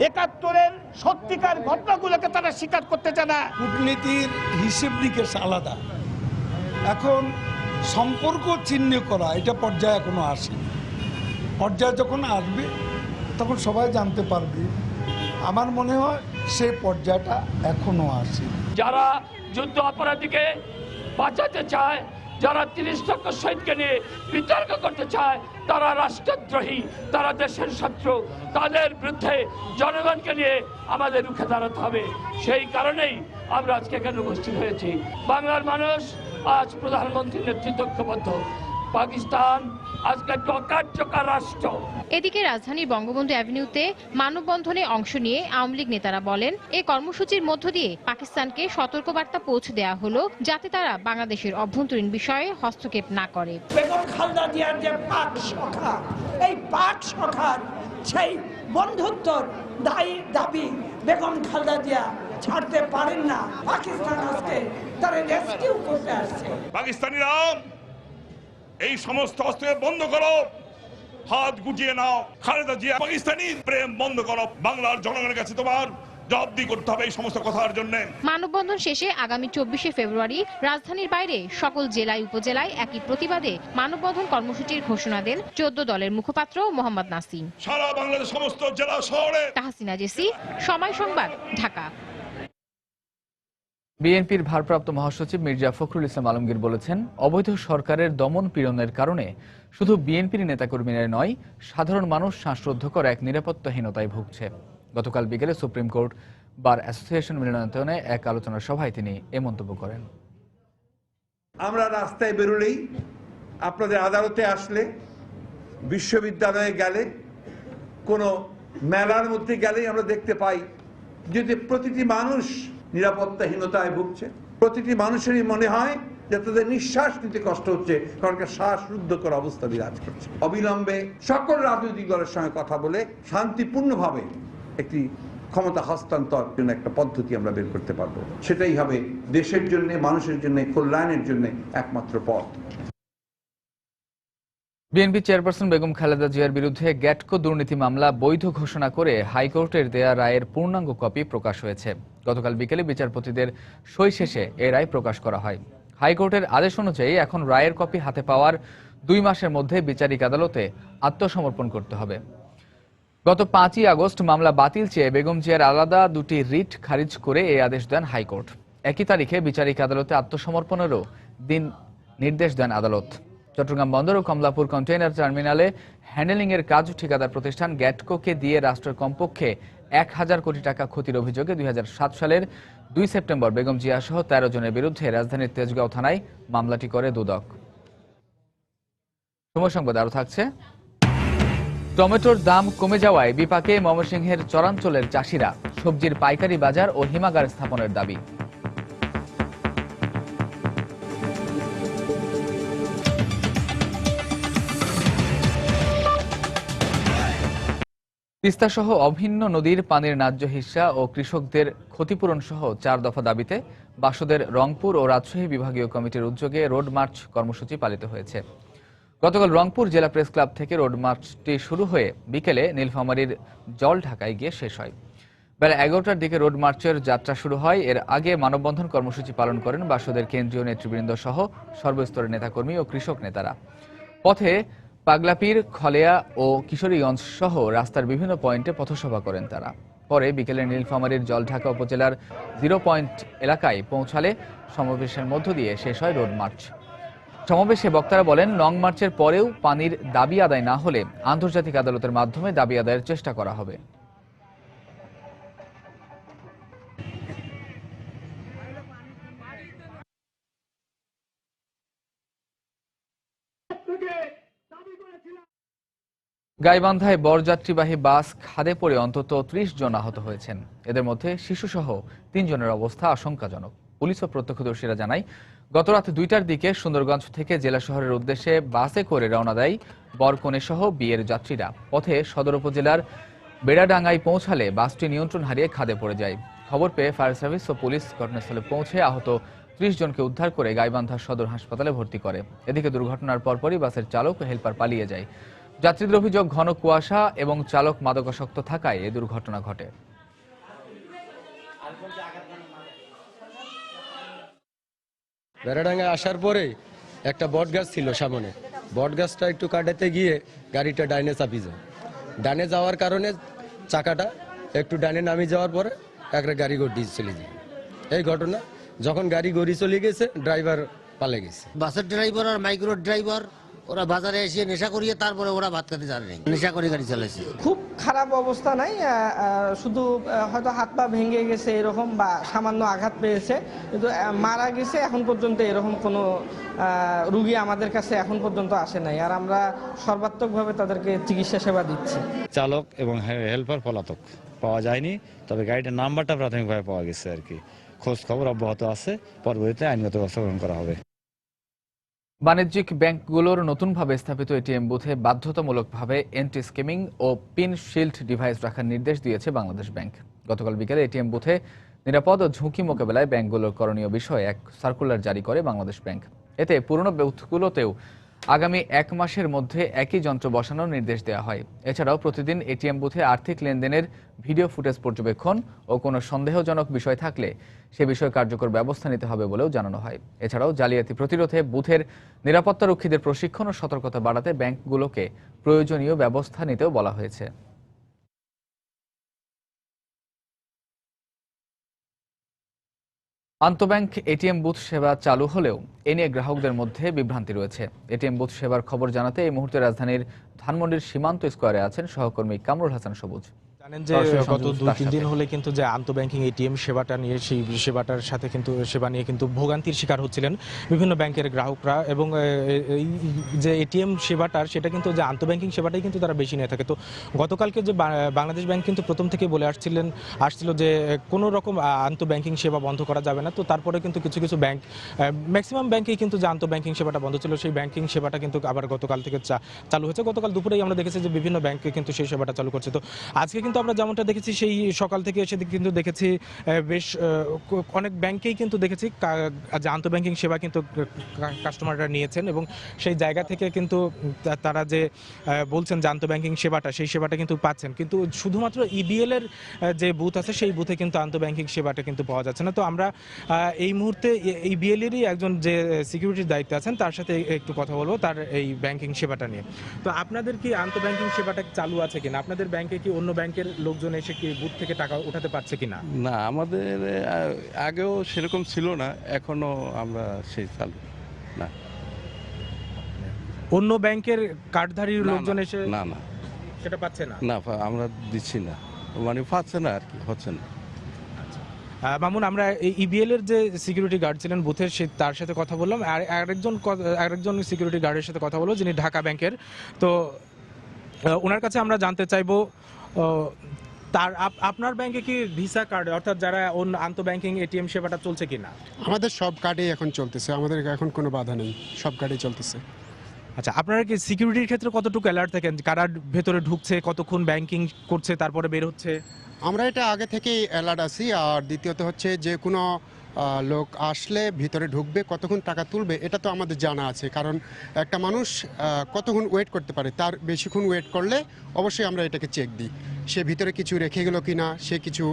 71-এর সত্যিকার ঘটনাগুলোকে তারা স্বীকার করতে চায় না। কূটনীতির হিসেব নিকেশ আলাদা, এখন সম্পর্ক চিহ্ন করা এটা পর্যায়ে এখনো আসেনি। পর্যায়ে যখন আসবে তখন সবাই জানতে পারবে। আমার মনে হয় সে পর্যায়টা এখনো আসে। যারা যুদ্ধ অপরাধীকে বাঁচাতে চায়, যারা 30 লক্ষ শহীদকে নিয়ে বিতর্ক করতে চায়, তারা রাষ্ট্রদ্রোহী, তারা দেশের শত্রু। তাদের বিরুদ্ধে জনগণকে নিয়ে আমাদের রুখে দাঁড়াতে হবে। সেই কারণেই আমরা আজকে এখানে উপস্থিত হয়েছি। বাংলার মানুষ আজ প্রধানমন্ত্রীর নেতৃত্বে ঐক্যবদ্ধ। পাকিস্তান আজকে একটা অকার্যকর রাষ্ট্র। এদিকে রাজধানীর বঙ্গবন্ধু অ্যাভিনিউতে মানববন্ধনে অংশ নিয়ে আওয়ামী লীগ নেতারা বলেন এই কর্মসূচির মধ্য দিয়ে পাকিস্তানকে সতর্কবার্তা পৌঁছে দেওয়া হলো যাতে তারা বাংলাদেশের অভ্যন্তরীণ বিষয়ে হস্তক্ষেপ না করে। বেগম খালেদা জিয়ার যে পাক সখা, এই পাক সখার সেই বন্ধুত্বর দাবি বেগম খালেদা জিয়া ছাড়তে পারেন না। পাকিস্তান আজকে তারা রেস্কিউ করতে আসছে। পাকিস্তানিরা এই সমস্ত অস্ত্র বন্ধ করো, হাত গুটিয়ে নাও। খালেদা জিয়া পাকিস্তানি প্রেম বন্ধ করো। বাংলার জনগণের কাছে তোমার জবাবদিহি করতে হবে এই সমস্ত কথার জন্য। মানববন্ধন শেষে আগামী 24শে ফেব্রুয়ারি রাজধানীর বাইরে সকল জেলায় উপজেলায় একই প্রতিবাদে মানববন্ধন কর্মসূচির ঘোষণা দেন 14 দলের মুখপাত্র মোহাম্মদ নাসিম। সারা বাংলাদেশ সমস্ত জেলা শহরে। তাহসিনা জেসি, সময় সংবাদ, ঢাকা। বিএনপির ভারপ্রাপ্ত মহাসচিব মির্জা ফখরুল ইসলাম আলমগীর বলেছেন অবৈধ সরকারের দমন পীড়নের কারণে শুধু বিএনপির নেতাকর্মীরা নয়, সাধারণ মানুষ শ্বাসরুদ্ধকর এক নিরাপত্তাহীনতায় ভুগছে। গতকাল বিকেলে সুপ্রিম কোর্ট বার অ্যাসোসিয়েশন মিলনায়তনে এক আলোচনা সভায় তিনি এ মন্তব্য করেন। আমরা রাস্তায় বেরোলেই, আপনাদের আদালতে আসলে, বিশ্ববিদ্যালয়ে গেলে, কোনো মেলার মধ্যে গেলেই আমরা দেখতে পাই যে প্রতিটি মানুষ নিরাপত্তাহীনতায় ভুগছে। প্রতিটি মানুষেরই মনে হয় যে তাদের নিঃশ্বাস নিতে কষ্ট হচ্ছে, কারণ শ্বাসরুদ্ধকর অবস্থা বিরাজ করছে। অবিলম্বে সকল রাজনৈতিক দলের সঙ্গে কথা বলে শান্তিপূর্ণভাবে একটি ক্ষমতা হস্তান্তর জন্য একটা পদ্ধতি আমরা বের করতে পারবো। সেটাই হবে দেশের জন্য, মানুষের জন্য, কল্যাণের জন্য একমাত্র পথ। বিএনপি চেয়ারপারসন বেগম খালেদা জিয়ার বিরুদ্ধে গ্যাটকো দুর্নীতি মামলা বৈধ ঘোষণা করে হাইকোর্টের দেয়া রায়ের পূর্ণাঙ্গ কপি প্রকাশ হয়েছে। গতকাল বিকেলে বিচারপতিদের সই শেষে এ রায় প্রকাশ করা হয়। হাইকোর্টের আদেশ অনুযায়ী এখন রায়ের কপি হাতে পাওয়ার 2 মাসের মধ্যে বিচারিক আদালতে আত্মসমর্পণ করতে হবে। গত 5ই আগস্ট মামলা বাতিল চেয়ে বেগম জিয়ার আলাদা 2টি রিট খারিজ করে এই আদেশ দেন হাইকোর্ট। একই তারিখে বিচারিক আদালতে আত্মসমর্পণেরও দিন নির্দেশ দেন আদালত। চট্টগ্রাম বন্দর ও কমলাপুর কন্টেইনার টার্মিনালে হ্যান্ডেলিংয়ের কাজ ঠিকাদার প্রতিষ্ঠান গ্যাটকোকে দিয়ে রাষ্ট্রের কমপক্ষে 1000 কোটি টাকা ক্ষতির অভিযোগে 2007 সালের 2 সেপ্টেম্বর বেগম জিয়া সহ 13 জনের বিরুদ্ধে রাজধানীর তেজগাঁও থানায় মামলাটি করে দুদক। সময় সংবাদ আরও থাকছে। টমেটোর দাম কমে যাওয়ায় বিপাকে ময়মনসিংহের চরাঞ্চলের চাষিরা, সবজির পাইকারি বাজার ও হিমাগার স্থাপনের দাবি। তিস্তা সহ অভিন্ন নদীর পানির ন্যায্য হিস্সা ও কৃষকদের ক্ষতিপূরণ সহ 4 দফা দাবিতে বাসদের রংপুর ও রাজশাহী বিভাগীয় কমিটির উদ্যোগে রোড মার্চ কর্মসূচি পালিত হয়েছে। গতকাল রংপুর জেলা প্রেস ক্লাব থেকে রোড মার্চটি শুরু হয়ে বিকেলে নীলফামারীর জল ঢাকায় গিয়ে শেষ হয়। বেলা 11টার দিকে রোড মার্চের যাত্রা শুরু হয়। এর আগে মানববন্ধন কর্মসূচি পালন করেন বাসদের কেন্দ্রীয় নেতৃবৃন্দ সহ সর্বস্তরের নেতাকর্মী ও কৃষক নেতারা। পথে পাগলাপীর, খলেয়া ও কিশোরীগঞ্জ সহ রাস্তার বিভিন্ন পয়েন্টে পথসভা করেন তারা। পরে বিকেলে নীলফামারীর জলঢাকা উপজেলার 0 পয়েন্ট এলাকায় পৌঁছালে সমাবেশের মধ্য দিয়ে শেষ হয় রোড মার্চ। সমাবেশে বক্তারা বলেন, লং মার্চের পরেও পানির দাবি আদায় না হলে আন্তর্জাতিক আদালতের মাধ্যমে দাবি আদায়ের চেষ্টা করা হবে। গাইবান্ধায় বরযাত্রীবাহী বাস খাদে পড়ে অন্তত 30 জন আহত হয়েছেন। এদের মধ্যে শিশুসহ 3 জনের অবস্থা আশঙ্কাজনক। পুলিশ ও প্রত্যক্ষদর্শীরা জানায়, গতরাত 2টার দিকে সুন্দরগঞ্জ থেকে জেলা শহরের উদ্দেশ্যে বাসে করে রওনা দেয় বরকনে সহ বিয়ের যাত্রীরা। পথে সদর উপজেলার বেড়াডাঙ্গায় পৌঁছালে বাসটি নিয়ন্ত্রণ হারিয়ে খাদে পড়ে যায়। খবর পেয়ে ফায়ার সার্ভিস ও পুলিশ ঘটনাস্থলে পৌঁছে আহত 30 জনকে উদ্ধার করে গাইবান্ধা সদর হাসপাতালে ভর্তি করে। এদিকে দুর্ঘটনার পরপরই বাসের চালক ও হেলপার পালিয়ে যায়। যাত্রীদের অভিযোগ, ঘন কুয়াশা এবং চালক মাদকাসক্ত থাকায় এই দুর্ঘটনা ঘটে। বেড়াডাঙ্গায় আসার পরে একটা বট গাছ ছিল সামনে, বট গাছটা একটু কাটাতে গিয়ে গাড়িটা ডাইনে চাপি যায়। ডানে যাওয়ার কারণে চাকাটা একটু ডানে নামে যাওয়ার পরে একটা গাড়ি গড়ি চলে যায়। এই ঘটনা, যখন গাড়ি গড়ি চলে গেছে ড্রাইভার পালে গেছে। বাসের ড্রাইভার আর মাইক্রো ড্রাইভার ওরা বাজারে এসে নেশা করিয়ে তারপরে ওরা ভাত খেতে জানে, নেশা করে গাড়ি চালাইছে। খুব খারাপ অবস্থা নাই, হয়তো হাত পা ভেঙে গেছে এরকম বা সামান্য আঘাত পেয়েছে, কিন্তু মারা গেছে এখন পর্যন্ত এরকম কোনো রুগী আমাদের কাছে এখন পর্যন্ত আসে নাই। আর আমরা সর্বাত্মকভাবে তাদেরকে চিকিৎসা সেবা দিচ্ছি। চালক এবং হেল্পার পলাতক পাওয়া যায়নি, তবে গাড়িটার নাম্বারটা প্রাথমিকভাবে পাওয়া গেছে আর কি। খোঁজ খবর অব্যাহত আছে, পরবর্তীতে আইনগত ব্যবস্থা গ্রহণ করা হবে। বাণিজ্যিক ব্যাংকগুলোর নতুনভাবে স্থাপিত এটিএম বুথে বাধ্যতামূলকভাবে এন্টি স্কিমিং ও পিন শিল্ড ডিভাইস রাখার নির্দেশ দিয়েছে বাংলাদেশ ব্যাংক। গতকাল বিকেলে এটিএম বুথে নিরাপদ ও ঝুঁকি মোকাবেলায় ব্যাংকগুলোর করণীয় বিষয়ে এক সার্কুলার জারি করে বাংলাদেশ ব্যাংক। এতে পুরনো বুথগুলোতেও আগামী 1 মাসের মধ্যে একই যন্ত্র বসানোর নির্দেশ দেওয়া হয়। এছাড়াও প্রতিদিন এটিএম বুথে আর্থিক লেনদেনের ভিডিও ফুটেজ পর্যবেক্ষণ ও কোনো সন্দেহজনক বিষয় থাকলে সে বিষয়ে কার্যকর ব্যবস্থা নিতে হবে বলেও জানানো হয়। এছাড়াও জালিয়াতি প্রতিরোধে বুথের নিরাপত্তারক্ষীদের প্রশিক্ষণ ও সতর্কতা বাড়াতে ব্যাংকগুলোকে প্রয়োজনীয় ব্যবস্থা নিতেও বলা হয়েছে। আন্তঃব্যাংক এটিএম বুথ সেবা চালু হলেও এ নিয়ে গ্রাহকদের মধ্যে বিভ্রান্তি রয়েছে। এটিএম বুথ সেবার খবর জানাতে এই মুহূর্তে রাজধানীর ধানমন্ডির সীমান্ত স্কোয়ারে আছেন সহকর্মী কামরুল হাসান সবুজ। জানেন যে গত 2-3 দিন হলে কিন্তু যে আন্তঃব্যাংকিং এটিএম সেবাটা নিয়ে সেই সেবাটার সাথে কিন্তু সেবা নিয়ে কিন্তু ভোগান্তির শিকার হচ্ছিলেন বিভিন্ন ব্যাংকের গ্রাহকরা, এবং এই যে এটিএম সেবাটার সেটা কিন্তু যে আন্তঃব্যাংকিং সেবাটাই কিন্তু তারা বেশি নিয়ে থাকে। তো গতকালকে যে বাংলাদেশ ব্যাংক কিন্তু প্রথম থেকে বলে আসছিল যে কোনো রকম আন্তঃব্যাংকিং সেবা বন্ধ করা যাবে না। তো তারপরে কিন্তু কিছু কিছু ব্যাংক, ম্যাক্সিমাম ব্যাংকেই কিন্তু যে আন্তঃব্যাংকিং সেবাটা বন্ধ ছিল, সেই ব্যাংকিং সেবাটা কিন্তু আবার গতকাল থেকে চালু হয়েছে। গতকাল দুপুরেই আমরা দেখেছি যে বিভিন্ন ব্যাংকে কিন্তু সেই সেবাটা চালু করছে। তো আজকে কিন্তু আমরা যেমনটা দেখেছি সেই সকাল থেকে এসে কিন্তু দেখেছি বেশ অনেক ব্যাংকেই কিন্তু দেখেছি যে আন্তঃব্যাংকিং সেবা কিন্তু কাস্টমাররা নিয়েছেন, এবং সেই জায়গা থেকে কিন্তু তারা যে বলছেন যে আন্তঃব্যাংকিং সেবাটা সেই সেবাটা কিন্তু পাচ্ছেন। কিন্তু শুধুমাত্র ইবিএল এর যে বুথ আছে সেই বুথে কিন্তু আন্তঃব্যাংকিং সেবাটা কিন্তু পাওয়া যাচ্ছে না। তো আমরা এই মুহূর্তে ইবিএল এরই একজন যে সিকিউরিটির দায়িত্বে আছেন তার সাথে একটু কথা বলবো তার এই ব্যাংকিং সেবাটা নিয়ে। তো আপনাদের কি আন্তঃব্যাংকিং সেবাটা চালু আছে কিনা? আপনাদের ব্যাংকে কি অন্য ব্যাংকের লোকজন এসে কি বুথ থেকে টাকা উঠাতে পারছে কিনা? না, আমাদের আগেও সেরকম ছিল না, এখনো আমরা সেই চালু না। অন্য ব্যাংকের কার্ডধারীর লোকজন এসে না না সেটা পাচ্ছে না? না, আমরা দিচ্ছি না, মানে পাচ্ছে না আর কি, হচ্ছে না। মামুন, আমরা এই ইবিএল এর যে সিকিউরিটি গার্ড ছিলেন বুথের তার সাথে কথা বললাম, আর আরেকজন সিকিউরিটি গার্ডের সাথে কথা বলবো যিনি ঢাকা ব্যাংকের। তো ওনার কাছে আমরা জানতে চাইবো আপনার ব্যাংকে কি ভিসা কার্ড অর্থাৎ যারা আন্তঃব্যাংকিং এটিএম সেবাটা চলছে কিনা? আমাদের সব কার্ডেই এখন চলতেছে, আমাদের এখন কোনো বাধা নেই, সব কার্ডেই চলতেছে। আচ্ছা, আপনারা কি সিকিউরিটির ক্ষেত্রে কতটুকু অ্যালার্ট থাকেন? কারা ভেতরে ঢুকছে, কতক্ষণ ব্যাংকিং করছে, তারপরে বের হচ্ছে? আমরা এটা আগে থেকেই অ্যালার্ট আছি। আর দ্বিতীয়ত হচ্ছে যে কোনো লোক আসলে ভিতরে ঢুকবে, কতক্ষণ টাকা তুলবে এটা তো আমাদের জানা আছে। কারণ একটা মানুষ কতক্ষণ ওয়েট করতে পারে, তার বেশিক্ষণ ওয়েট করলে অবশ্যই আমরা এটাকে চেক দিই, সে ভিতরে কিছু রেখে গেল কিনা, সে কিছু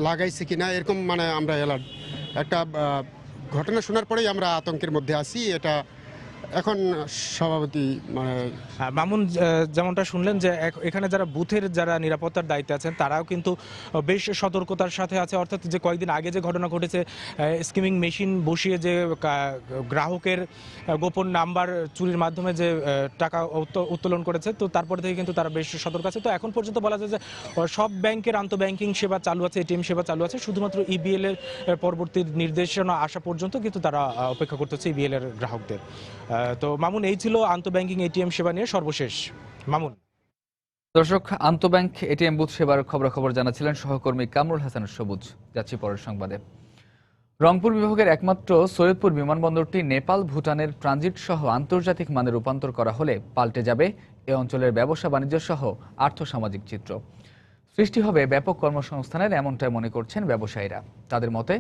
লাগাইছে কিনা, এরকম মানে আমরা অ্যালার্ট। একটা ঘটনা শোনার পরেই আমরা আতঙ্কের মধ্যে আছি। এটা এখন সভাপতি মানে মামুন যেমনটা শুনলেন যে এখানে যারা বুথের যারা নিরাপত্তার দায়িত্বে আছেন তারাও কিন্তু বেশ সতর্কতার সাথে আছে। অর্থাৎ যে কয়েকদিন আগে যে ঘটনা ঘটেছে, স্কিমিং মেশিন বসিয়ে যে গ্রাহকের গোপন নাম্বার চুরির মাধ্যমে যে টাকা উত্তোলন করেছে, তো তারপর থেকে কিন্তু তারা বেশ সতর্ক আছে। তো এখন পর্যন্ত বলা যায় যে সব ব্যাংকের আন্তঃব্যাংকিং সেবা চালু আছে, এটিএম সেবা চালু আছে। শুধুমাত্র ইবিএল এর পরবর্তী নির্দেশনা আসা পর্যন্ত কিন্তু তারা অপেক্ষা করতেছে ইবিএল এর গ্রাহকদের। তো মামুন, এই ছিল আন্তঃব্যাংকিং এটিএম সেবা নিয়ে সর্বশেষ। মামুন। দর্শক, আন্তঃব্যাংক এটিএম বুথ সেবার খবরাখবর জানাচ্ছিলেন সহকর্মী কামরুল হাসান সবুজ। যাচ্ছি পরের সংবাদে। রংপুর বিভাগের একমাত্র সৈয়দপুর বিমানবন্দরটি নেপাল, ভুটানের ট্রানজিট সহ আন্তর্জাতিক মানে রূপান্তর করা হলে পাল্টে যাবে এ অঞ্চলের ব্যবসা বাণিজ্য সহ আর্থসামাজিক চিত্র। সৃষ্টি হবে ব্যাপক কর্মসংস্থানের, এমনটাই মনে করছেন ব্যবসায়ীরা। তাদের মতে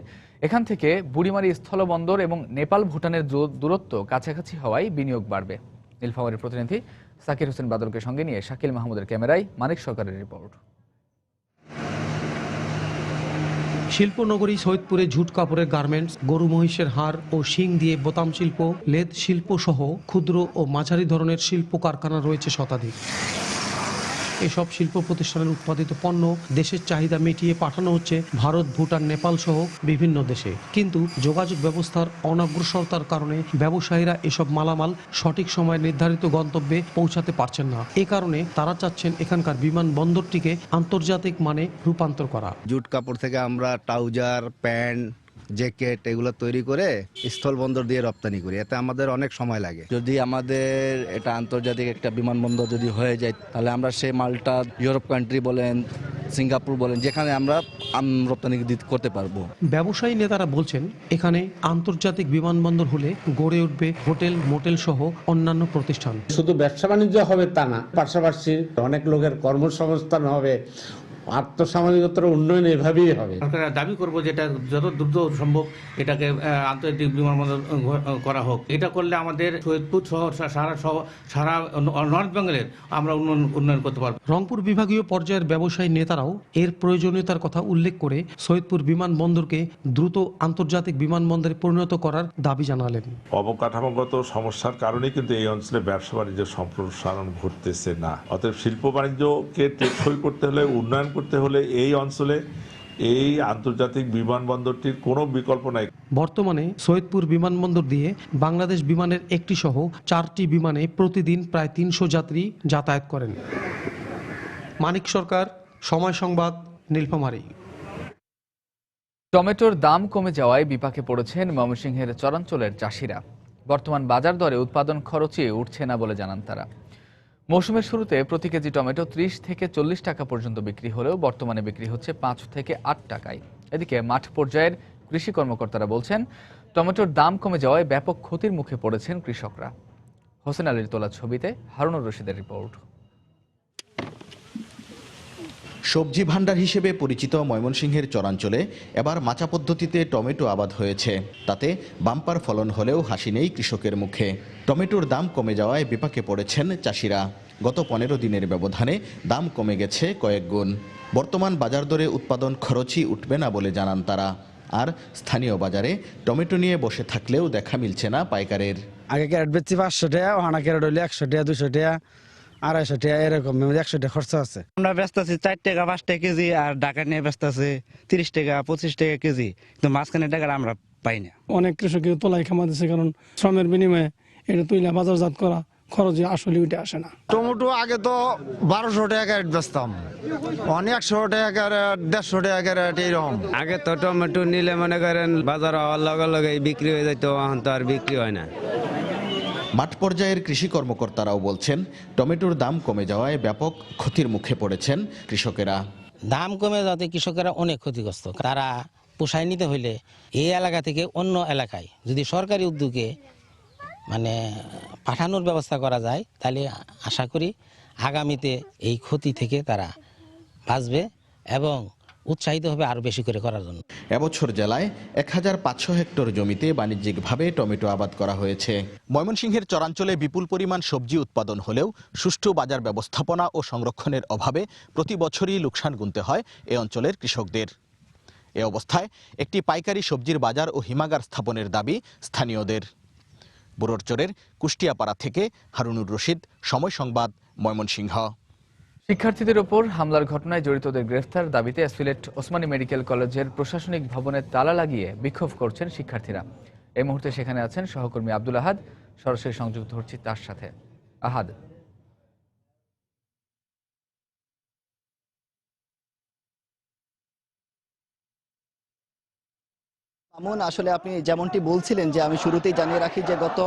এখান থেকে বুড়িমারি স্থলবন্দর এবং নেপাল ভুটানের দূরত্ব কাছাকাছি হওয়ায় বিনিয়োগ বাড়বে। নীলফামারীর প্রতিনিধি সাকির হোসেন বাদলকে সঙ্গে নিয়ে শাকিল মাহমুদের ক্যামেরায় মানিক সরকারের রিপোর্ট। শিল্পনগরী সৈয়দপুরে ঝুট কাপড়ের গার্মেন্টস, গরু মহিষের হাড় ও শিং দিয়ে বোতাম শিল্প, লেদ শিল্প সহ ক্ষুদ্র ও মাঝারি ধরনের শিল্প কারখানা রয়েছে শতাধিক। এসব শিল্প প্রতিষ্ঠানের উৎপাদিত পণ্য দেশের চাহিদা মিটিয়ে পাঠানো হচ্ছে ভারত, ভুটান, নেপাল সহ বিভিন্ন দেশে। কিন্তু যোগাযোগ ব্যবস্থার অনগ্রসরতার কারণে ব্যবসায়ীরা এসব মালামাল সঠিক সময়ে নির্ধারিত গন্তব্যে পৌঁছাতে পারছেন না। এ কারণে তারা চাচ্ছেন এখানকার বিমানবন্দরটিকে আন্তর্জাতিক মানে রূপান্তর করা। জুট কাপড় থেকে আমরা ট্রাউজার, প্যান্ট, জ্যাকেট এগুলো তৈরি করে স্থলবন্দর দিয়ে রপ্তানি করি, এতে আমাদের অনেক সময় লাগে। যদি আমাদের এটা আন্তর্জাতিক একটা বিমানবন্দর যদি হয়ে যায়, তাহলে আমরা সেই মালটা ইউরোপ কান্ট্রি বলেন, সিঙ্গাপুর বলেন, যেখানে আমরা রপ্তানি করতে পারবো। ব্যবসায়ী নেতারা বলছেন এখানে আন্তর্জাতিক বিমানবন্দর হলে গড়ে উঠবে হোটেল, মোটেল সহ অন্যান্য প্রতিষ্ঠান। শুধু ব্যবসা বাণিজ্য হবে তা না, পাশাপাশি অনেক লোকের কর্মসংস্থান হবে, আর্থসামাজিকতার উন্নয়ন এভাবেই হবে। দাবি করবো যেটা যত দ্রুত সম্ভব এটাকে আন্তর্জাতিক বিমানবন্দর করা হোক। এটা করলে আমাদের সৈয়দপুর শহর সারা নর্থ বেঙ্গলের আমরা উন্নয়ন করতে পারবো। রংপুর বিভাগীয় পর্যায়ের ব্যবসায়ী নেতারাও এর প্রয়োজনীয়তার কথা উল্লেখ করে সৈয়দপুর বিমানবন্দরকে দ্রুত আন্তর্জাতিক বিমানবন্দরে পরিণত করার দাবি জানালেন। অবকাঠামোগত সমস্যার কারণে কিন্তু এই অঞ্চলে ব্যবসা বাণিজ্য সম্প্রসারণ ঘটতেছে না। অতএব শিল্প বাণিজ্যকে টেকসই করতে হলে, উন্নয়ন করতে হলে এই অঞ্চলে এই আন্তর্জাতিক বিমানবন্দরটির কোনো বিকল্প নাই। বর্তমানে সৈয়দপুর বিমানবন্দর দিয়ে বাংলাদেশ বিমানের একটি সহ 4টি বিমানে প্রতিদিন প্রায় 300 যাত্রী যাতায়াত করেন। মানিক সরকার, সময় সংবাদ, নীলফামারী। টমেটোর দাম কমে যাওয়ায় বিপাকে পড়েছেন ময়মনসিংহের চরাঞ্চলের চাষিরা। বর্তমান বাজার দরে উৎপাদন খরচই উঠছে না বলে জানান তারা। মৌসুমের শুরুতে প্রতি কেজি টমেটো 30 থেকে 40 টাকা পর্যন্ত বিক্রি হলেও বর্তমানে বিক্রি হচ্ছে 5 থেকে 8 টাকায়। এদিকে মাঠ পর্যায়ের কৃষি কর্মকর্তারা বলছেন, টমেটোর দাম কমে যাওয়ায় ব্যাপক ক্ষতির মুখে পড়েছেন কৃষকরা। হোসেন আলীর তোলা ছবিতে হারুনুর রশিদের রিপোর্ট। সবজি ভাণ্ডার হিসেবে পরিচিত ময়মনসিংহের চরাঞ্চলে এবার মাচা পদ্ধতিতে টমেটো আবাদ হয়েছে। তাতে বাম্পার ফলন হলেও হাসি নেই কৃষকের মুখে। টমেটোর দাম কমে যাওয়ায় বিপাকে পড়েছেন চাষিরা। গত 15 দিনের ব্যবধানে দাম কমে গেছে কয়েক গুণ। বর্তমান বাজার দরে উৎপাদন খরচই উঠবে না বলে জানান তারা। আর স্থানীয় বাজারে টমেটো নিয়ে বসে থাকলেও দেখা মিলছে না পাইকারের। আগে ক্যারেট বেচছি 500 টাকা, ওখানে ক্যারেট হইলে 100 টাকা, 200 টাকা, 250 টাকা, এরকম 100 টাকা খরচা আছে। আমরা ব্যস্ত আছি 4 টাকা 5 টাকা কেজি, আর ঢাকা নিয়ে ব্যস্ত আছে 30 টাকা 25 টাকা কেজি, কিন্তু মাঝখানে টাকাটা আমরা পাই না। অনেক কৃষকের তোলাই খামা দিচ্ছে, কারণ শ্রমের বিনিময়ে এটা তুইলা বাজারজাত করা খরচ আসলে উঠে আসে না। টমেটো আগে তো 1200 টাকা ক্যারেট বেচতাম, অনেক 100 টাকা ক্যারেট, 150 টাকা ক্যারেট এরকম। আগে তো টমেটো নিলে মনে করেন বাজার হওয়ার লগে লগে বিক্রি হয়ে যেত, এখন তো আর বিক্রি হয় না। মাঠ পর্যায়ের কৃষি কর্মকর্তারাও বলছেন, টমেটোর দাম কমে যাওয়ায় ব্যাপক ক্ষতির মুখে পড়েছেন কৃষকেরা। দাম কমে যাওয়াতে কৃষকেরা অনেক ক্ষতিগ্রস্ত। তারা পোষায় নিতে হইলে এই এলাকা থেকে অন্য এলাকায় যদি সরকারি উদ্যোগে পাঠানোর ব্যবস্থা করা যায়, তাহলে আশা করি আগামীতে এই ক্ষতি থেকে তারা বাঁচবে এবং উৎসাহিত হবে আরো বেশি করে করার জন্য। এবছর জেলায় 1500 হেক্টর জমিতে বাণিজ্যিকভাবে টমেটো আবাদ করা হয়েছে। ময়মনসিংহের চরাঞ্চলে বিপুল পরিমাণ সবজি উৎপাদন হলেও সুষ্ঠু বাজার ব্যবস্থাপনা ও সংরক্ষণের অভাবে প্রতি বছরই লোকসান গুনতে হয় এ অঞ্চলের কৃষকদের। এ অবস্থায় একটি পাইকারি সবজির বাজার ও হিমাগার স্থাপনের দাবি স্থানীয়দের। বুড়োরচরের কুষ্টিয়াপাড়া থেকে হারুনুর রশিদ, সময় সংবাদ, ময়মনসিংহ। শিক্ষার্থীদের ওপর হামলার ঘটনায় জড়িতদের গ্রেফতার দাবিতে সিলেট ওসমানী মেডিকেল কলেজের প্রশাসনিক ভবনে তালা লাগিয়ে বিক্ষোভ করছেন শিক্ষার্থীরা। এই মুহূর্তে সেখানে আছেন সহকর্মী আব্দুল আহাদ। সরাসরি সংযোগ ধরছি তার সাথে। আহাদ, আসলে আপনি যেমনটি বলছিলেন, যে আমি শুরুতেই জানিয়ে রাখি যে গত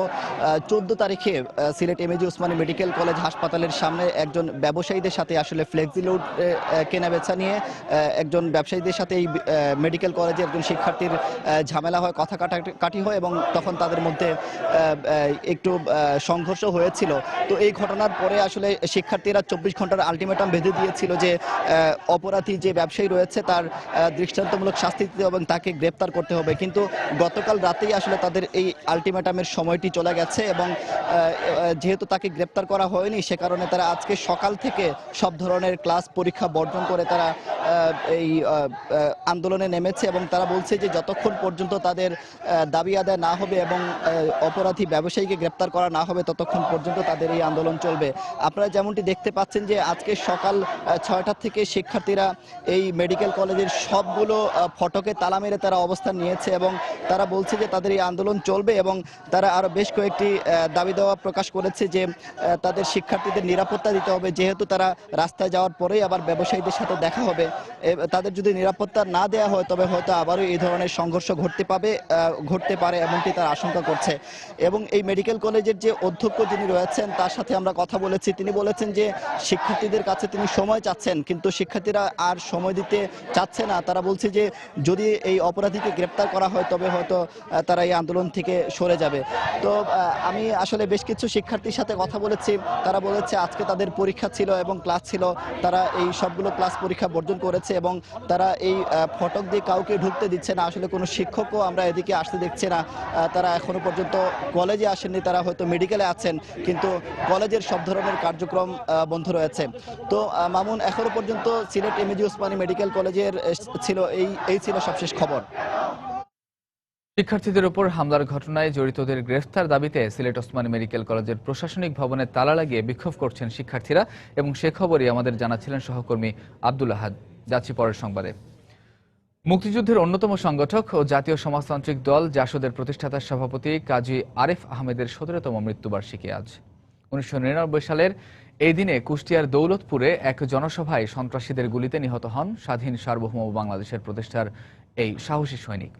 14 তারিখে Sylhet MAG Osmani medical college হাসপাতালের সামনে একজন ব্যবসায়ীদের সাথে আসলে ফ্লেক্সিলোড কেনা বেচা নিয়ে একজন ব্যবসায়ীদের সাথে এই মেডিকেল কলেজে একজন শিক্ষার্থীর ঝামেলা হয়, কথা কাটাকাটি হয় এবং তখন তাদের মধ্যে একটু সংঘর্ষ হয়েছিল। তো এই ঘটনার পরে আসলে শিক্ষার্থীরা 24 ঘন্টার আলটিমেটাম বেঁধে দিয়েছিল যে অপরাধী যে ব্যবসায়ী রয়েছে তার দৃষ্টান্তমূলক শাস্তি দিতে এবং তাকে গ্রেপ্তার করতে হবে। কিন্তু গতকাল রাতেই আসলে তাদের এই আলটিমেটামের সময়টি চলে গেছে এবং যেহেতু তাকে গ্রেপ্তার করা হয়নি, সে কারণে তারা আজকে সকাল থেকে সব ধরনের ক্লাস পরীক্ষা বর্জন করে তারা এই আন্দোলনে নেমেছে এবং তারা বলছে যে যতক্ষণ পর্যন্ত তাদের দাবি আদায় না হবে এবং অপরাধী ব্যবসায়ীকে গ্রেপ্তার করা না হবে ততক্ষণ পর্যন্ত তাদের এই আন্দোলন চলবে। আপনারা যেমনটি দেখতে পাচ্ছেন যে আজকে সকাল 6টা থেকে শিক্ষার্থীরা এই মেডিকেল কলেজের সবগুলো ফটকে তালা মেরে তারা অবস্থান নিয়েছে এবং তারা বলছে যে তাদের এই আন্দোলন চলবে এবং তারা আরো বেশ কয়েকটি দাবি দেওয়া প্রকাশ করেছে যে তাদের শিক্ষার্থীদের নিরাপত্তা দিতে হবে, যেহেতু তারা রাস্তায় যাওয়ার পরেই আবার ব্যবসায়ীদের সাথে দেখা হবে। তাদের যদি নিরাপত্তা না দেওয়া হয় তবে হয়তো আবারও এই ধরনের সংঘর্ষ ঘটতে পারে এমনটি তারা আশঙ্কা করছে। এবং এই মেডিকেল কলেজের যে অধ্যক্ষ যিনি রয়েছেন তার সাথে আমরা কথা বলেছি, তিনি বলেছেন যে শিক্ষার্থীদের কাছে তিনি সময় চাচ্ছেন, কিন্তু শিক্ষার্থীরা আর সময় দিতে চাচ্ছে না। তারা বলছে যে যদি এই অপরাধীকে গ্রেপ্তার করা হয় তবে হয়তো তারা এই আন্দোলন থেকে সরে যাবে। তো আমি আসলে বেশ কিছু শিক্ষার্থীর সাথে কথা বলেছি, তারা বলেছে আজকে তাদের পরীক্ষা ছিল এবং ক্লাস ছিল, তারা এই সবগুলো ক্লাস পরীক্ষা বর্জন করেছে এবং তারা এই ফটক দিয়ে কাউকে ঢুকতে দিচ্ছে না। আসলে কোনো শিক্ষকও আমরা এদিকে আসতে দেখছি না, তারা এখনো পর্যন্ত কলেজে আসেননি, তারা হয়তো মেডিকেলে আছেন, কিন্তু কলেজের সব ধরনের কার্যক্রম বন্ধ রয়েছে। তো মামুন, এখনো পর্যন্ত সিলেট এমএজি ওসমানী মেডিকেল কলেজের ছিল এই ছিল সবশেষ খবর। শিক্ষার্থীদের উপর হামলার ঘটনায় জড়িতদের গ্রেফতার দাবিতে সিলেট ওসমানী মেডিকেল কলেজের প্রশাসনিক ভবনে তালা লাগিয়ে বিক্ষোভ করছেন শিক্ষার্থীরা এবং সে খবরই আমাদের জানাচ্ছিলেন সহকর্মী আব্দুল আহাদ। যাচ্ছি পরের সংবাদে। মুক্তিযুদ্ধের অন্যতম সংগঠক ও জাতীয় সমাজতান্ত্রিক দল জাসদের প্রতিষ্ঠাতার সভাপতি কাজী আরিফ আহমেদের 17তম মৃত্যুবার্ষিকী আজ। 1999 সালের এই দিনে কুষ্টিয়ার দৌলতপুরে এক জনসভায় সন্ত্রাসীদের গুলিতে নিহত হন স্বাধীন সার্বভৌম বাংলাদেশের প্রতিষ্ঠার এই সাহসী সৈনিক।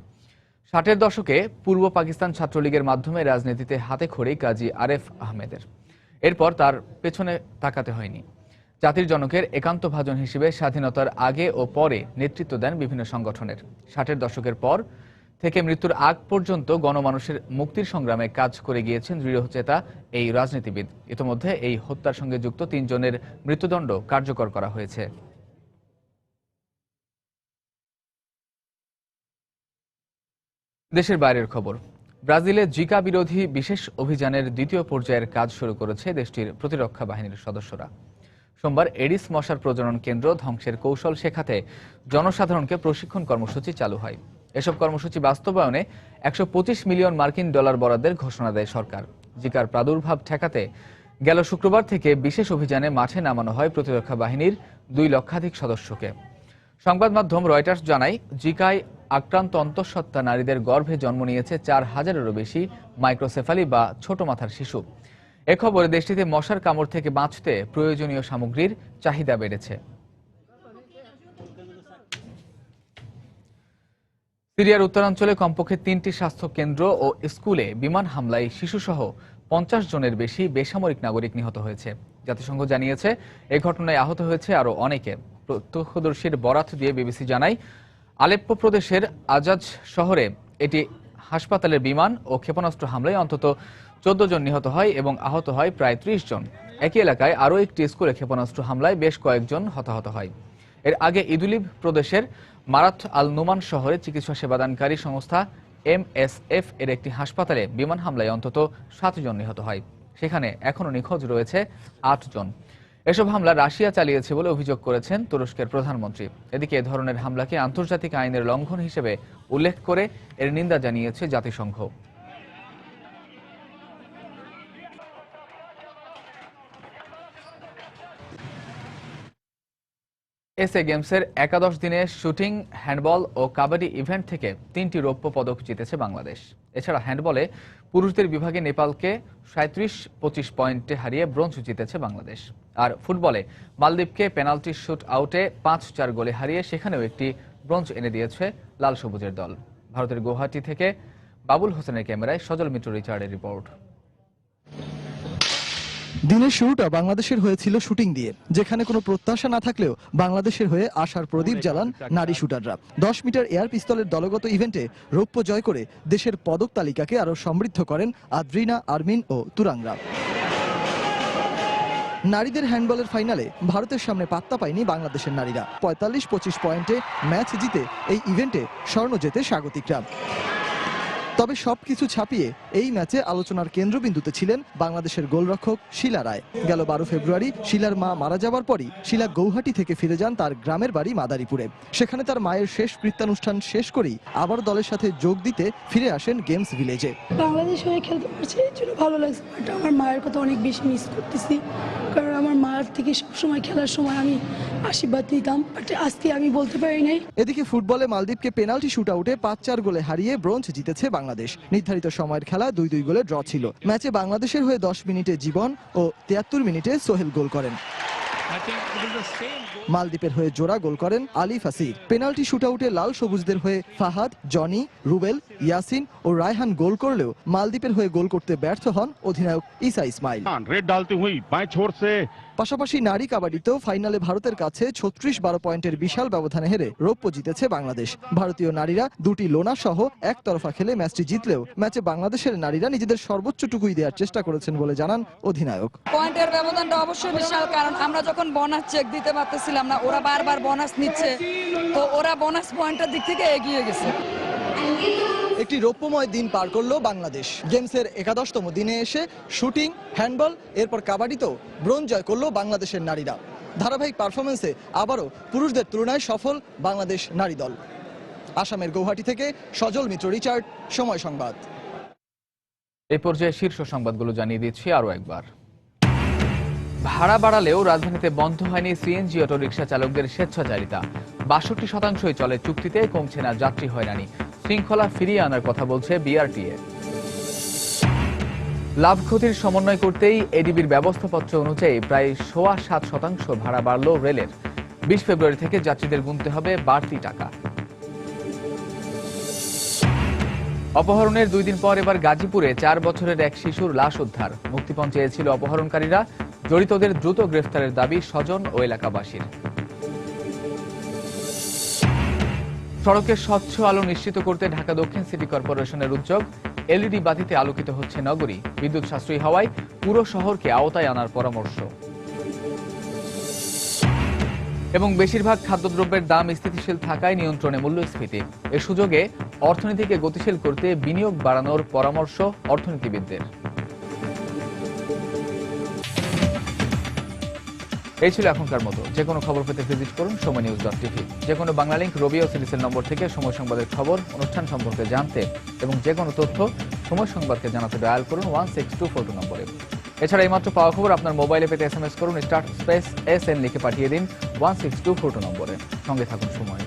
60-এর দশকে পূর্ব পাকিস্তান ছাত্রলীগের মাধ্যমে রাজনীতিতে হাতেখড়ি কাজী আরেফ আহমেদের। এরপর তার পেছনে তাকাতে হয়নি। জাতির জনকের একান্ত ভাজন হিসেবে স্বাধীনতার আগে ও পরে নেতৃত্ব দেন বিভিন্ন সংগঠনের। 60-এর দশকের পর থেকে মৃত্যুর আগ পর্যন্ত গণমানুষের মুক্তির সংগ্রামে কাজ করে গিয়েছেন দৃঢ়চেতা এই রাজনীতিবিদ। ইতোমধ্যে এই হত্যার সঙ্গে যুক্ত 3 জনের মৃত্যুদণ্ড কার্যকর করা হয়েছে। দেশের বাইরের খবর। ব্রাজিলে জিকা বিরোধী বিশেষ অভিযানের 2য় পর্যায়ের কাজ শুরু করেছে দেশটির প্রতিরক্ষা বাহিনীর সদস্যরা। সোমবার এডিস মশার প্রজনন কেন্দ্র ধ্বংসের কৌশল শেখাতে জনসাধারণকে প্রশিক্ষণ কর্মসূচি চালু হয়। এসব কর্মসূচি বাস্তবায়নে $125 মিলিয়ন বরাদ্দের ঘোষণা দেয় সরকার। জিকার প্রাদুর্ভাব ঠেকাতে গেল শুক্রবার থেকে বিশেষ অভিযানে মাঠে নামানো হয় প্রতিরক্ষা বাহিনীর 2 লক্ষাধিক সদস্যকে। সংবাদ মাধ্যম রয়টার্স জানায়, জিকায় আক্রান্ত অন্তঃসত্ত্বা নারীদের গর্ভে জন্ম নিয়েছে 4000-এরও বেশি মাইক্রোসেফালি বা ছোট মাথার শিশু। এ খবরে দেশটিতে মশার কামড় থেকে বাঁচতে প্রয়োজনীয় সামগ্রীর চাহিদা বেড়েছে। সিরিয়ার উত্তরাঞ্চলে কমপক্ষে 3টি স্বাস্থ্য কেন্দ্র ও স্কুলে বিমান হামলায় শিশুসহ 50 জনের বেশি বেসামরিক নাগরিক নিহত হয়েছে। জাতিসংঘ জানিয়েছে, এই ঘটনায় আহত হয়েছে আরও অনেকে। প্রত্যক্ষদর্শীর বরাত দিয়ে বিবিসি জানায়, আলেপ্পো প্রদেশের আজাজ শহরে এটি হাসপাতালের বিমান ও ক্ষেপণাস্ত্র হামলায় অন্তত 14 জন নিহত হয় এবং আহত হয় প্রায় 30 জন। একই এলাকায় আরও একটি স্কুলে ক্ষেপণাস্ত্র হামলায় বেশ কয়েকজন হতাহত হয়। এর আগে ইদলিব প্রদেশের মারাত আল নুমান শহরে চিকিৎসা সেবাদানকারী সংস্থা MSF এর একটি হাসপাতালে বিমান হামলায় অন্তত 7 জন নিহত হয়। সেখানে এখনও নিখোঁজ রয়েছে 8 জন। এসব হামলা রাশিয়া চালিয়েছে বলে অভিযোগ করেছেন তুরস্কের প্রধানমন্ত্রী। এদিকে এ ধরনের হামলাকে আন্তর্জাতিক আইনের লঙ্ঘন হিসেবে উল্লেখ করে এর নিন্দা জানিয়েছে জাতিসংঘ। এসএ গেমসের একাদশ দিনে শুটিং, হ্যান্ডবল ও কাবাডি ইভেন্ট থেকে 3টি রৌপ্য পদক জিতেছে বাংলাদেশ। এছাড়া হ্যান্ডবলে পুরুষদের বিভাগে নেপালকে 37-25 পয়েন্টে হারিয়ে ব্রোঞ্জ জিতেছে বাংলাদেশ। আর ফুটবলে মালদ্বীপকে পেনাল্টি শুট আউটে 5-4 গোলে হারিয়ে সেখানেও একটি ব্রোঞ্জ এনে দিয়েছে লাল সবুজের দল। ভারতের গুয়াহাটি থেকে বাবুল হোসেনের ক্যামেরায় সজল মিত্র রিচার্ডের রিপোর্ট। দিনের শুরুটা বাংলাদেশের হয়েছিল শুটিং দিয়ে, যেখানে কোনো প্রত্যাশা না থাকলেও বাংলাদেশের হয়ে আশার প্রদীপ জ্বালান নারী শুটাররা। 10 মিটার এয়ার পিস্তলের দলগত ইভেন্টে রৌপ্য জয় করে দেশের পদক তালিকাকে আরও সমৃদ্ধ করেন আদ্রিনা, আরমিন ও তুরাংরা। নারীদের হ্যান্ডবলের ফাইনালে ভারতের সামনে পাত্তা পায়নি বাংলাদেশের নারীরা। 45-25 পয়েন্টে ম্যাচ জিতে এই ইভেন্টে স্বর্ণ জেতে স্বাগতিকরা। তবে সবকিছু ছাপিয়ে এই ম্যাচে আলোচনার কেন্দ্রবিন্দুতে ছিলেন বাংলাদেশের গোলরক্ষক শিলা রায়। গেল 12 ফেব্রুয়ারি শিলার মা মারা যাওয়ার পরই শিলা গৌহাটি থেকে ফিরে যান তার গ্রামের বাড়ি মাদারীপুরে। সেখানে তার মায়ের শেষ কৃত্যানুষ্ঠান শেষ করেই আবার দলের সাথে যোগ দিতে ফিরে আসেন গেমস ভিলেজে। বাংলাদেশ হয়ে খেলতে পারছি, এর জন্য ভালো লাগছে। বাট আমার মায়ের কথা অনেক বেশি মিস করতেছি, কারণ আমার মায়ের থেকে সবসময় খেলার সময় আমি আশীর্বাদ নিতাম, বাট আজকে আমি বলতে পারি নাই। এদিকে ফুটবলে মালদ্বীপকে পেনাল্টি শুট আউটে 5-4 গোলে হারিয়ে ব্রোঞ্জ জিতেছে বাংলাদেশ। নির্ধারিত সময়ের খেলা 2-2 গোলে ড্র ছিল। ম্যাচে বাংলাদেশের হয়ে 10 মিনিটে জীবন ও 73 মিনিটে সোহেল গোল করেন। মালদ্বীপের হয়ে জোড়া গোল করেন আলী ফাসির। পেনাল্টি শুটআউটে লাল সবুজদের হয়ে ফাহাদ, জনি, রুবেল, ইয়াসিন ও রায়হান গোল করলেও মালদ্বীপের হয়ে গোল করতে ব্যর্থ হন অধিনায়ক ঈসা ইসমাইল। পাশাপাশি নারী কাবাডিতেও ফাইনালে ভারতের কাছে 36-12 পয়েন্টের বিশাল ব্যবধানে হেরে রৌপ্য জিতেছে বাংলাদেশ। ভারতীয় নারীরা 2টি লোনা সহ একতরফা খেলে ম্যাচটি জিতলেও ম্যাচে বাংলাদেশের নারীরা নিজেদের সর্বোচ্চটুকুই দেওয়ার চেষ্টা করেছেন বলে জানান অধিনায়ক। পয়েন্টের ব্যবধানটা অবশ্যই বিশাল, কারণ আমরা যখন বোনাস চেক দিতে পারতেছিলাম না, ওরা বারবার বোনাস নিচ্ছে, তো ওরা বোনাস পয়েন্টের দিক থেকে এগিয়ে গেছে। একটি রৌপ্যময় দিন পার করলো বাংলাদেশ। গেমসের 11তম দিনে এসে শুটিং, হ্যান্ডবল, এরপর কাবাডিতেও ব্রোঞ্জ জয় করলো বাংলাদেশের নারীরা। ধারাবাহিক পারফরমেন্সে আবারও পুরুষদের তুলনায় সফল বাংলাদেশ নারী দল। আসামের গৌহাটি থেকে সজল মিত্র রিচার্ড, সময় সংবাদ। এই পর্যায়ে শীর্ষ সংবাদগুলো জানিয়ে দিচ্ছি আরও একবার। ভাড়া বাড়ালেও রাজধানীতে বন্ধ হয়নি সিএনজি অটো রিকশা চালকদের স্বেচ্ছাচারিতা। 62% চলে চুক্তিতে, কমছে না যাত্রী হয়রানি। শৃঙ্খলা ফিরিয়ে আনার কথা বলছে বিআরটিএ। লাভ ক্ষতির সমন্বয় করতেই এডিবির ব্যবস্থাপত্র অনুযায়ী প্রায় 7.25% ভাড়া বাড়ল রেলের। 20 ফেব্রুয়ারি থেকে যাত্রীদের গুনতে হবে বাড়তি টাকা। অপহরণের 2 দিন পর এবার গাজীপুরে 4 বছরের এক শিশুর লাশ উদ্ধার। মুক্তিপণ চেয়েছিল অপহরণকারীরা। জড়িতদের দ্রুত গ্রেফতারের দাবি স্বজন ও এলাকাবাসীর। সড়কে স্বচ্ছ আলো নিশ্চিত করতে ঢাকা দক্ষিণ সিটি কর্পোরেশনের উদ্যোগ। এলইডি বাতিতে আলোকিত হচ্ছে নগরী। বিদ্যুৎ সাশ্রয়ী হওয়ায় পুরো শহরকে আওতায় আনার পরামর্শ। এবং বেশিরভাগ খাদ্যদ্রব্যের দাম স্থিতিশীল থাকায় নিয়ন্ত্রণে মূল্যস্ফীতি। এ সুযোগে অর্থনীতিকে গতিশীল করতে বিনিয়োগ বাড়ানোর পরামর্শ অর্থনীতিবিদদের। এই ছিল এখনকার মতো। যে কোনো খবর পেতে ভিজিট করুন সময়নিউজ.tv। যে কোনো বাংলা লিংক রবি ও সিরিজের নম্বর থেকে সময় সংবাদের খবর, অনুষ্ঠান সম্পর্কে জানতে এবং যে কোনো তথ্য সময় সংবাদকে জানাতে ডায়াল করুন 16242 নম্বরে। এছাড়া এইমাত্র পাওয়া খবর আপনার মোবাইলে পেতে SMS করুন *SN লিখে পাঠিয়ে দিন 16242 নম্বরে। সঙ্গে থাকুন সময়।